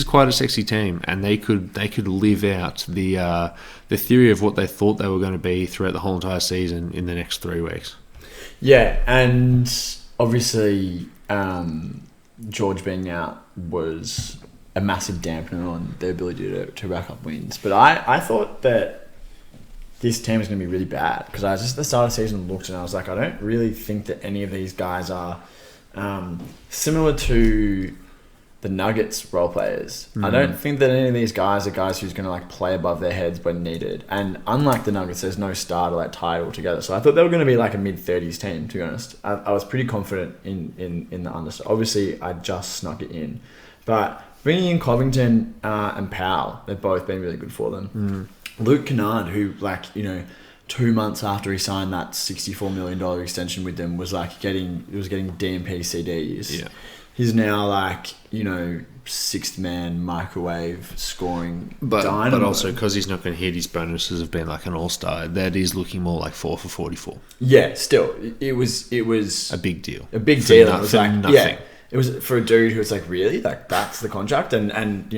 quite a sexy team, and they could live out the theory of what they thought they were going to be throughout the whole entire season in the next 3 weeks. Yeah, and obviously George being out was a massive dampener on their ability to rack up wins. But I thought that this team was going to be really bad, because I just at the start of the season looked and I was like, I don't really think that any of these guys are similar to the Nuggets role players. I don't think that any of these guys are guys who's going to play above their heads when needed. And unlike the Nuggets, there's no star to tie it all together. So I thought they were going to be a mid-30s team, to be honest. I was pretty confident in the understudy. Obviously, I just snuck it in. But bringing in Covington and Powell, they've both been really good for them. Luke Kennard, who 2 months after he signed that $64 million extension with them, was getting DMP CDs. Yeah. He's now sixth man microwave scoring dynamo. But also because he's not going to hit his bonuses of being an all-star, that is looking more like 4 for 44. Yeah, still it was a big deal. A big deal. It was nothing. Yeah, it was for a dude who was really that's the contract, and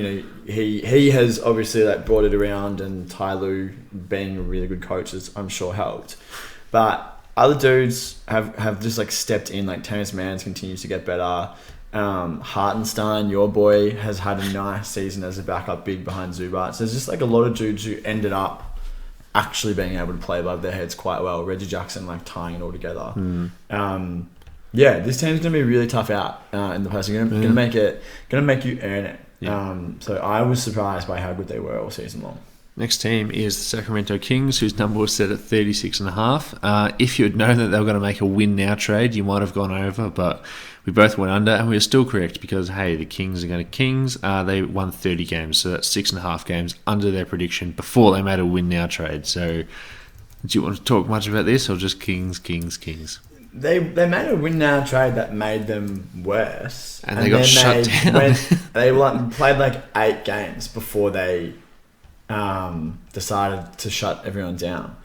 he has obviously brought it around, and Ty Lue being a really good coach has, I'm sure, helped. But other dudes have just stepped in. Terrence Mann continues to get better. Hartenstein, your boy, has had a nice season as a backup big behind Zubac. So there's just a lot of dudes who ended up actually being able to play above their heads quite well. Reggie Jackson tying it all together. Yeah, this team's gonna be really tough out in the playoffs. Gonna make you earn it. Yeah. So I was surprised by how good they were all season long. Next team is the Sacramento Kings, whose number was set at 36.5. If you had known that they were going to make a win now trade, you might have gone over, but we both went under, and we were still correct because, hey, the Kings are going to Kings. They won 30 games, so that's 6.5 games under their prediction before they made a win now trade. So do you want to talk much about this, or just Kings? They made a win now trade that made them worse, and they got shut down. They played 8 games before they decided to shut everyone down.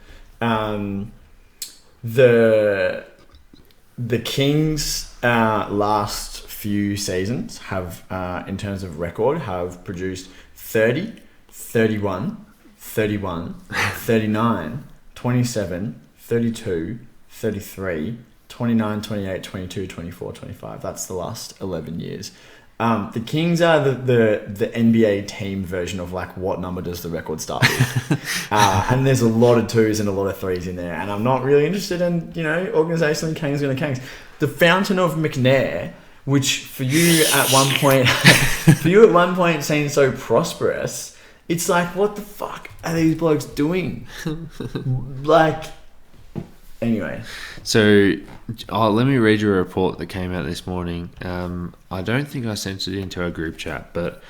The Kings last few seasons have, in terms of record, have produced 30, 31, 31, 39, 27, 32, 33, 29, 28, 22, 24, 25. That's the last 11 years. The Kings are the NBA team version of what number does the record start with? And there's a lot of 2s and a lot of 3s in there. And I'm not really interested in, organizationally Kings going to Kings. The Fountain of McNair, which for you at one point seemed so prosperous, it's what the fuck are these blokes doing? Anyway. So, let me read you a report that came out this morning. I don't think I sent it into our group chat, but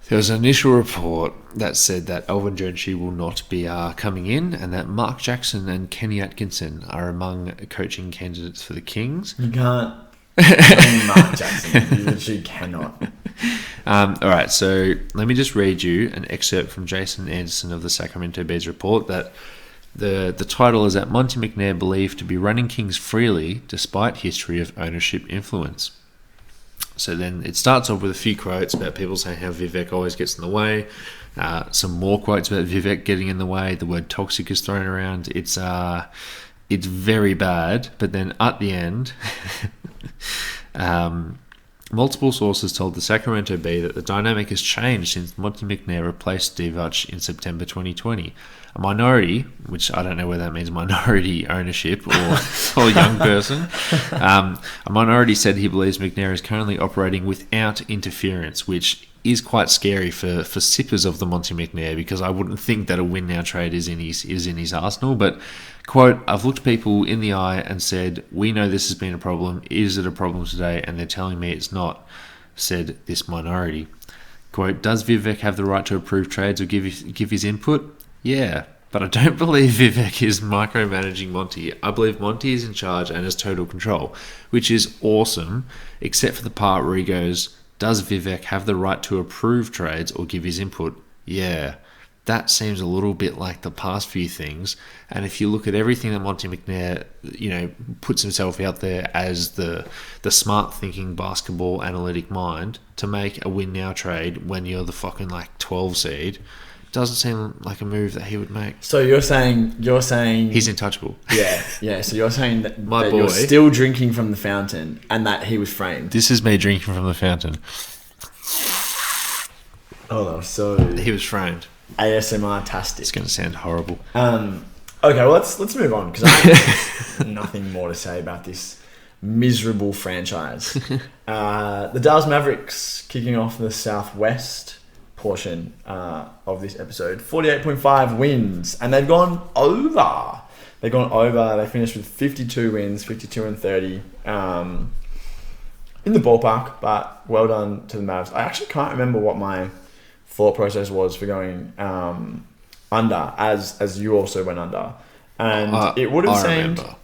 there was an initial report that said that Alvin Gentry will not be coming in, and that Mark Jackson and Kenny Atkinson are among coaching candidates for the Kings. You can't blame Mark Jackson. You literally cannot. All right, so let me just read you an excerpt from Jason Anderson of the Sacramento Bears report that the title is that Monty McNair believed to be running Kings freely despite history of ownership influence. So then it starts off with a few quotes about people saying how Vivek always gets in the way. Some more quotes about Vivek getting in the way. The word toxic is thrown around. It's very bad. But then at the end, multiple sources told the Sacramento Bee that the dynamic has changed since Monty McNair replaced Divac in September 2020. A minority, which I don't know whether that means minority ownership or young person, a minority said he believes McNair is currently operating without interference, which is quite scary for sippers of the Monty McNair, because I wouldn't think that a win now trade is in his arsenal. But, quote, I've looked people in the eye and said, we know this has been a problem. Is it a problem today? And they're telling me it's not, said this minority. Quote, does Vivek have the right to approve trades or give his input? Yeah, but I don't believe Vivek is micromanaging Monty. I believe Monty is in charge and has total control, which is awesome, except for the part where he goes, does Vivek have the right to approve trades or give his input? Yeah, that seems a little bit like the past few things. And if you look at everything that Monty McNair, puts himself out there as the smart thinking basketball analytic mind to make a win now trade when you're the fucking 12 seed, doesn't seem like a move that he would make. So you're saying he's untouchable. Yeah. So you're saying that, that you're still drinking from the fountain and that he was framed. This is me drinking from the fountain. Oh, so he was framed. ASMR-tastic. It's going to sound horrible. Okay, well let's move on, because I have nothing more to say about this miserable franchise. The Dallas Mavericks kicking off the Southwest portion of this episode. 48.5 wins, and they've gone over. They finished with 52 wins, 52-30. In the ballpark, but well done to the Mavs. I actually can't remember what my thought process was for going under, as you also went under. And it would have seemed... Remember.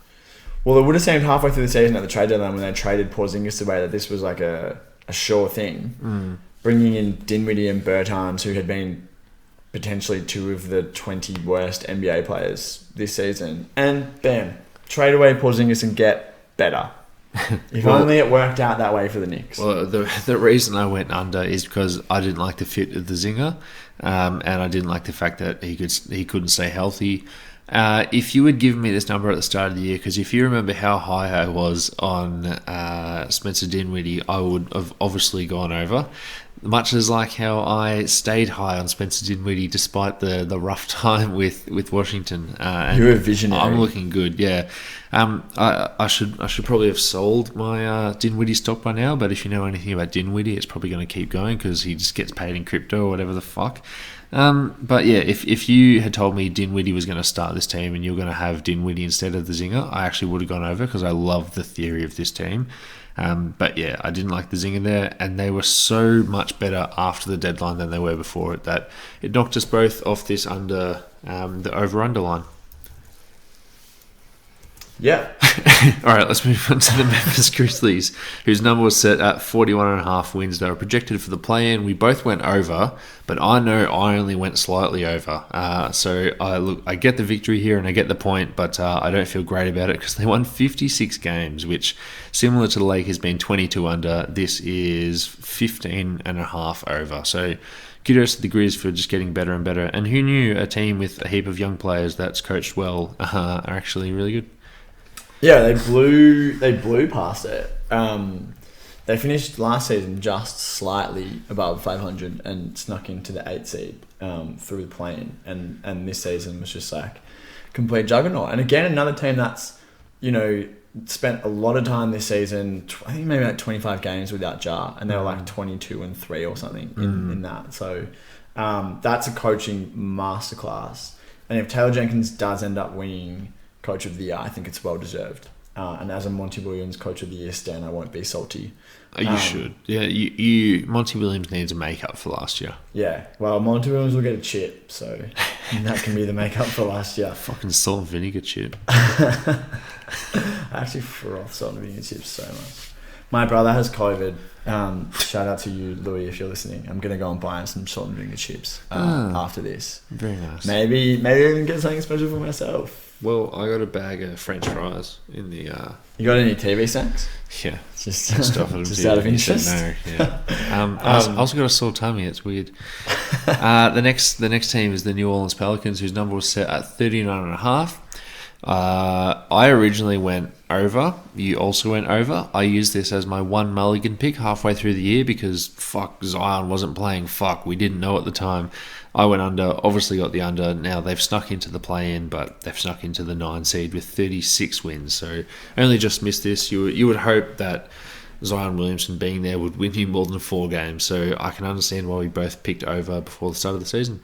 Well, it would have seemed halfway through the season at the trade deadline when they traded Porzingis away that this was like a sure thing. Bringing in Dinwiddie and Bertans, who had been potentially two of the 20 worst NBA players this season. And bam, trade away Porzingis and get better. If only it worked out that way for the Knicks. Well, the reason I went under is because I didn't like the fit of the Zinger, and I didn't like the fact that he couldn't stay healthy. If you had given me this number at the start of the year, because if you remember how high I was on Spencer Dinwiddie, I would have obviously gone over. Much as like how I stayed high on Spencer Dinwiddie despite the rough time with Washington. You're a visionary. I'm looking good, yeah. I should probably have sold my Dinwiddie stock by now, but if you know anything about Dinwiddie, it's probably going to keep going because he just gets paid in crypto or whatever the fuck. But yeah, if you had told me Dinwiddie was going to start this team and you were going to have Dinwiddie instead of the Zinger, I actually would have gone over because I love the theory of this team. But yeah, I didn't like the Zinger there, and they were so much better after the deadline than they were before it that it knocked us both off this under the over-under line. Yeah. All right, let's move on to the Memphis Grizzlies, whose number was set at 41.5 wins. They were projected for the play-in. We both went over, but I know I only went slightly over. So I get the victory here and I get the point, but I don't feel great about it because they won 56 games, which, similar to the Lakers being 22 under, this is 15.5 over. So kudos to the Grizz for just getting better and better. And who knew a team with a heap of young players that's coached well are actually really good. Yeah, they blew past it. They finished last season just slightly above 500 and snuck into the 8th seed through the play-in. And this season was just like complete juggernaut. And again, another team that's, spent a lot of time this season, I think maybe like 25 games without Ja, and they were like 22-3 or something in that. So that's a coaching masterclass. And if Taylor Jenkins does end up winning Coach of the Year. I think it's well deserved. And as a Monty Williams Coach of the Year stan, I won't be salty. You should. Yeah, you Monty Williams needs a make-up for last year. Yeah, well, Monty Williams will get a chip, so that can be the make-up for last year. Fucking salt and vinegar chip. I actually froth salt and vinegar chips so much. My brother has COVID. Shout out to you, Louis, if you're listening. I'm going to go and buy him some salt and vinegar chips after this. Very nice. Maybe I can get something special for myself. Well, I got a bag of French fries in the... You got any TV snacks? Yeah. Just out of interest? No, yeah. I also got a sore tummy. It's weird. The next team is the New Orleans Pelicans, whose number was set at 39.5. I originally went over. You also went over. I used this as my one mulligan pick halfway through the year because Zion wasn't playing. We didn't know at the time. I went under, obviously got the under. Now they've snuck into the play-in, but they've snuck into the 9 seed with 36 wins. So only just missed this. You would hope that Zion Williamson being there would win you more than 4 games. So I can understand why we both picked over before the start of the season.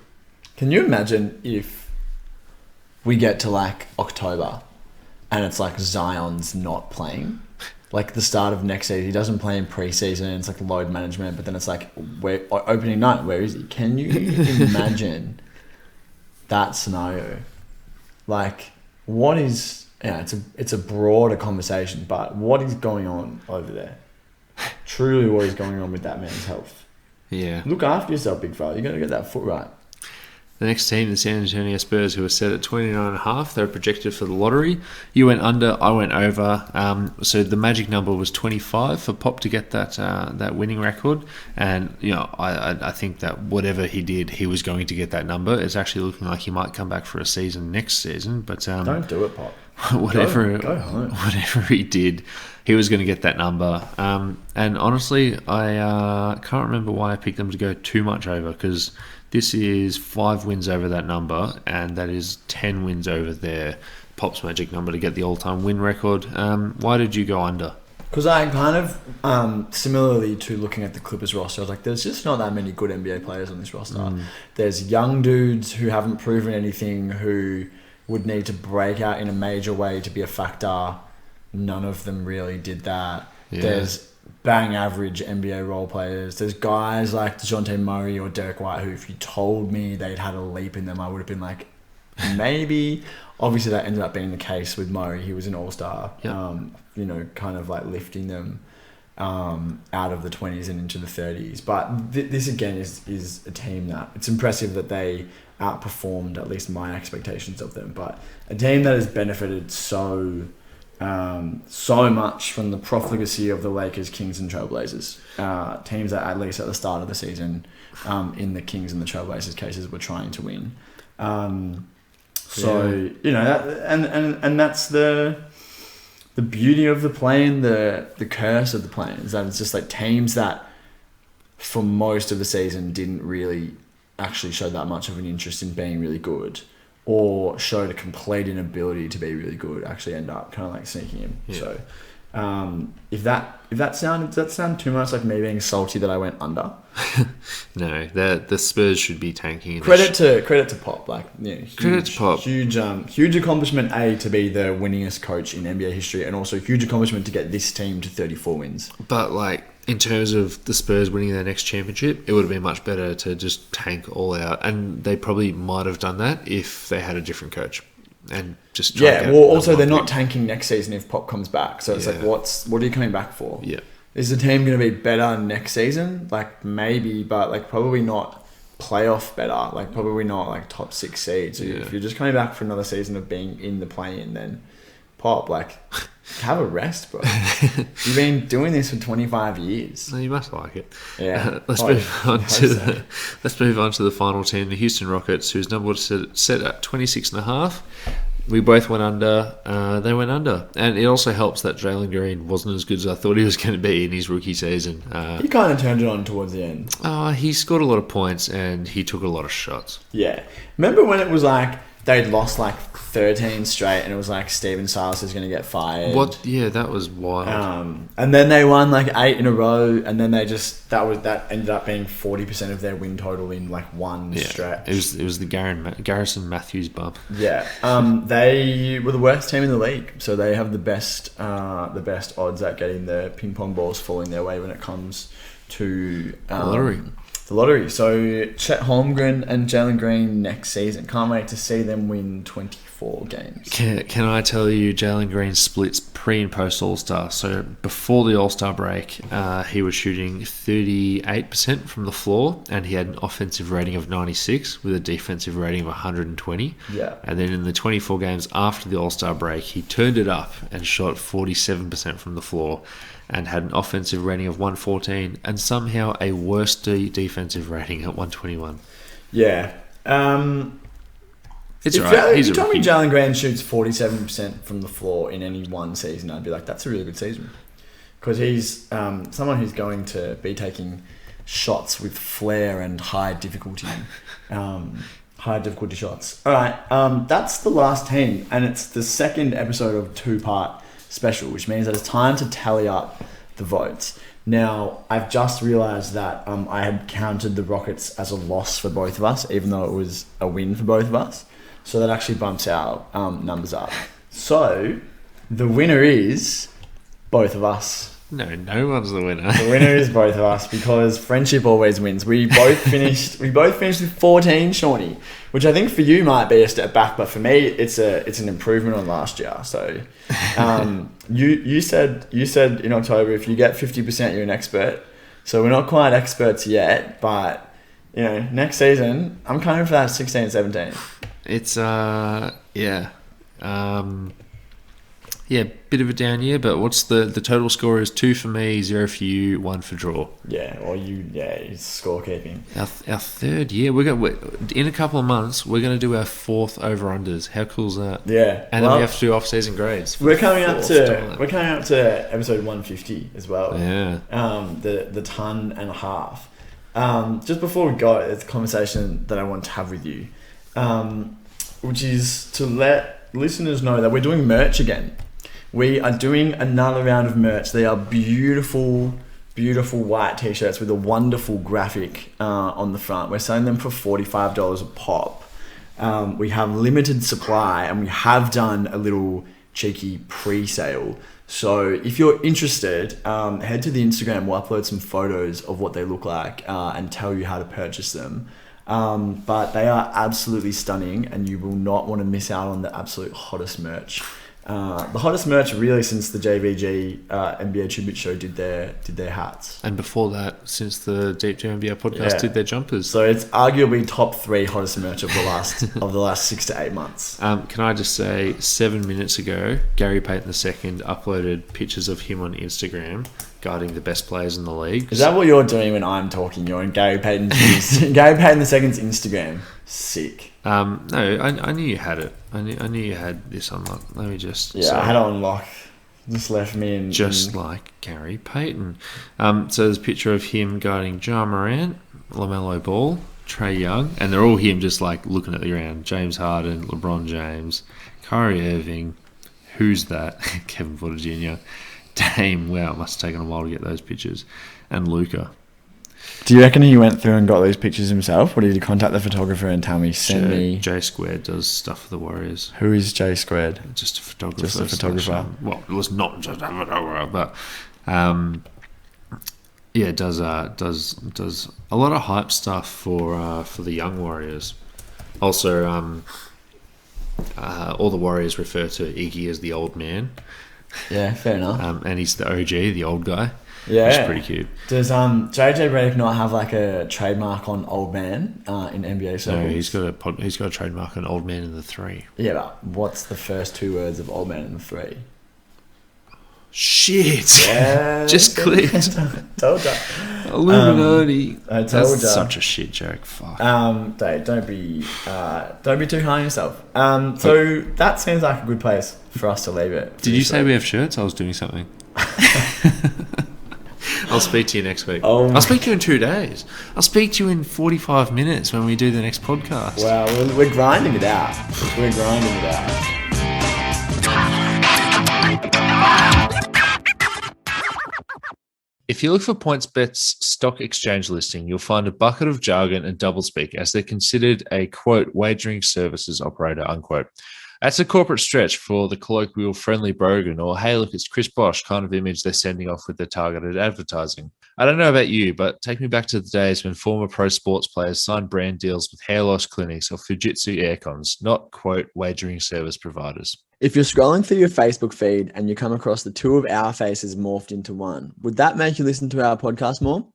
Can you imagine if we get to like October and it's like Zion's not playing? Like the start of next season, he doesn't play in preseason. It's like load management, but then it's like opening night. Where is he? Can you imagine that scenario? Like, what is? Yeah, it's a broader conversation, but what is going on over there? Truly, what is going on with that man's health? Yeah, look after yourself, big fella. You got to get that foot right. The next team, the San Antonio Spurs, who were set at 29.5. They were projected for the lottery. You went under, I went over. So the magic number was 25 for Pop to get that winning record. And I think that whatever he did, he was going to get that number. It's actually looking like he might come back for a season next season. But don't do it, Pop. Whatever he did, he was going to get that number. And honestly, I can't remember why I picked them to go too much over because this is 5 wins over that number, and that is 10 wins over their Pop's magic number to get the all-time win record. Why did you go under? Because I kind of, similarly to looking at the Clippers roster, I was like, there's just not that many good NBA players on this roster. There's young dudes who haven't proven anything, who would need to break out in a major way to be a factor. None of them really did that. Yeah. There's bang average NBA role players. There's guys like DeJounte Murray or Derek White who, if you told me they'd had a leap in them, I would have been like, maybe. Obviously, that ended up being the case with Murray. He was an all-star, kind of like lifting them out of the 20s and into the 30s. But this, again, is a team that it's impressive that they outperformed at least my expectations of them. But a team that has benefited so much from the profligacy of the Lakers, Kings, and Trailblazers. Teams that, at least at the start of the season, in the Kings and the Trailblazers cases, were trying to win. That's the beauty of the play-in, the curse of the play-in, is that it's just like teams that, for most of the season, didn't really actually show that much of an interest in being really good, or showed a complete inability to be really good, actually end up kind of like sneaking in. Yeah. So, if that sound too much like me being salty that I went under? No, the Spurs should be tanking. Credit to Pop, credit to Pop. Huge accomplishment to be the winningest coach in NBA history, and also huge accomplishment to get this team to 34 wins. But in terms of the Spurs winning their next championship, it would have been much better to just tank all out, and they probably might have done that if they had a different coach. And just also they're not tanking next season if Pop comes back. So it's like, what are you coming back for? Yeah, is the team going to be better next season? Maybe, but probably not playoff better. Probably not top 6 seeds. So if you're just coming back for another season of being in the play-in, then Pop, have a rest, bro. You've been doing this for 25 years. No, you must like it. Yeah. Let's move on to the final team, the Houston Rockets, whose number was set at 26.5. We both went under. They went under. And it also helps that Jalen Green wasn't as good as I thought he was going to be in his rookie season. He kind of turned it on towards the end. He scored a lot of points and he took a lot of shots. Yeah. Remember when it was they'd lost like 13 straight, and it was like Steven Silas is going to get fired. What? Yeah, that was wild. And then they won like 8 in a row, and then they just that ended up being 40% of their win total in like one stretch. It was the Garrison Matthews bump. Yeah. They were the worst team in the league, so they have the best odds at getting the ping pong balls falling their way when it comes to the lottery. So Chet Holmgren and Jalen Green next season. Can't wait to see them win 24 games. Can I tell you, Jalen Green splits pre and post All-Star. So before the All-Star break, he was shooting 38% from the floor, and he had an offensive rating of 96 with a defensive rating of 120. Yeah. And then in the 24 games after the All-Star break, he turned it up and shot 47% from the floor, and had an offensive rating of 114 and somehow a worse defensive rating at 121. Yeah. It's right. If you told me Jalen Green shoots 47% from the floor in any one season, I'd be like, that's a really good season. Because he's someone who's going to be taking shots with flair and high difficulty shots. All right, that's the last team, and it's the second episode of a 2-part special, which means that it's time to tally up the votes. Now, I've just realised that I had counted the Rockets as a loss for both of us, even though it was a win for both of us. So that actually bumps our numbers up. So the winner is both of us. No one's the winner. The winner is both of us, because friendship always wins. We both finished with 14, Shawnee, which I think for you might be a step back, but for me it's an improvement on last year. So you said in October, if you get 50%, you're an expert. So we're not quite experts yet, but next season I'm coming for that 16, 17. It's bit of a down year, but what's the total score is 2 for me, 0 for you, 1 for draw. It's scorekeeping. Our third year, in a couple of months, we're going to do our 4th over-unders. How cool is that? Yeah. And then we have to do off-season grades. We're coming up to episode 150 as well. Yeah. The ton and a half. Just before we go, it's a conversation that I want to have with you, which is to let listeners know that we're doing merch again. We are doing another round of merch. They are beautiful, beautiful white t-shirts with a wonderful graphic on the front. We're selling them for $45 a pop. We have limited supply, and we have done a little cheeky pre-sale. So if you're interested, head to the Instagram. We'll upload some photos of what they look like and tell you how to purchase them. But they are absolutely stunning, and you will not want to miss out on the absolute hottest merch. The hottest merch really since the JVG NBA Tribute Show did their hats. And before that, since the Deep Jam NBA podcast did their jumpers. So it's arguably top 3 hottest merch of the last 6 to 8 months. Can I just say, 7 minutes ago, Gary Payton II uploaded pictures of him on Instagram guarding the best players in the league. Is that what you're doing when I'm talking? You're on Gary Payton II's Instagram. Sick. No, I knew you had it. I knew you had this unlocked. Let me just... Yeah, I had it on lock. Just left me in... Just like Gary Payton. So there's a picture of him guarding Ja Morant, LaMelo Ball, Trae Young, and they're all him just like looking at the ground. James Harden, LeBron James, Kyrie Irving, who's that? Kevin Porter Jr., Dame. Wow, it must have taken a while to get those pictures. And Luka. Do you reckon he went through and got those pictures himself, or did he contact the photographer and tell me, send me... J Squared does stuff for the Warriors. Who is J Squared? Just a photographer. Just a photographer. Well, it was not just a photographer, but does a lot of hype stuff for the young Warriors. Also, all the Warriors refer to Iggy as the old man. Yeah, fair enough. And he's the OG, the old guy. Yeah, which is pretty cute. Does JJ Redick not have like a trademark on old man in NBA circles? No, he's got a trademark on old man in the 3. Yeah, but what's the first 2 words of old man in the 3? Shit! Yeah, just clicked. Told ya. Illuminati. I told That's ya. such a shit joke. Fuck. Dave, don't be too hard on yourself. So that seems like a good place for us to leave it. Did you say we have shirts? I was doing something. I I'll speak to you next week. Oh I'll speak to you in 2 days. I'll speak to you in 45 minutes when we do the next podcast. Wow, we're grinding it out. We're grinding it out. If you look for PointsBet's stock exchange listing, you'll find a bucket of jargon and doublespeak as they're considered a, quote, wagering services operator, unquote. That's a corporate stretch for the colloquial friendly brogan or, hey, look, it's Chris Bosh kind of image they're sending off with their targeted advertising. I don't know about you, but take me back to the days when former pro sports players signed brand deals with hair loss clinics or Fujitsu aircons, not, quote, wagering service providers. If you're scrolling through your Facebook feed and you come across the two of our faces morphed into one, would that make you listen to our podcast more?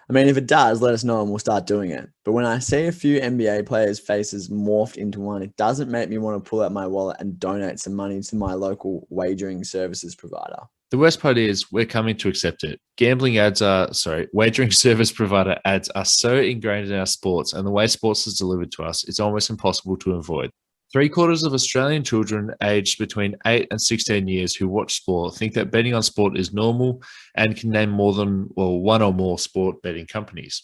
I mean, if it does, let us know and we'll start doing it. But when I see a few NBA players' faces morphed into one, it doesn't make me want to pull out my wallet and donate some money to my local wagering services provider. The worst part is we're coming to accept it. Wagering service provider ads are so ingrained in our sports and the way sports is delivered to us, it's almost impossible to avoid. 3/4 of Australian children aged between 8 and 16 years who watch sport think that betting on sport is normal and can name one or more sport betting companies.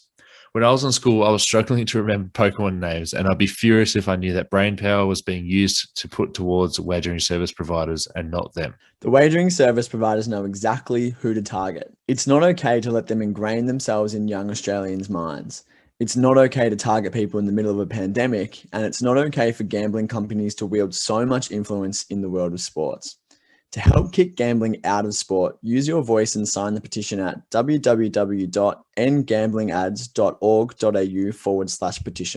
When I was in school, I was struggling to remember Pokemon names, and I'd be furious if I knew that brain power was being used to put towards wagering service providers and not them. The wagering service providers know exactly who to target. It's not okay to let them ingrain themselves in young Australians' minds. It's not okay to target people in the middle of a pandemic, and it's not okay for gambling companies to wield so much influence in the world of sports. To help kick gambling out of sport, use your voice and sign the petition at www.endgamblingads.org.au/petition.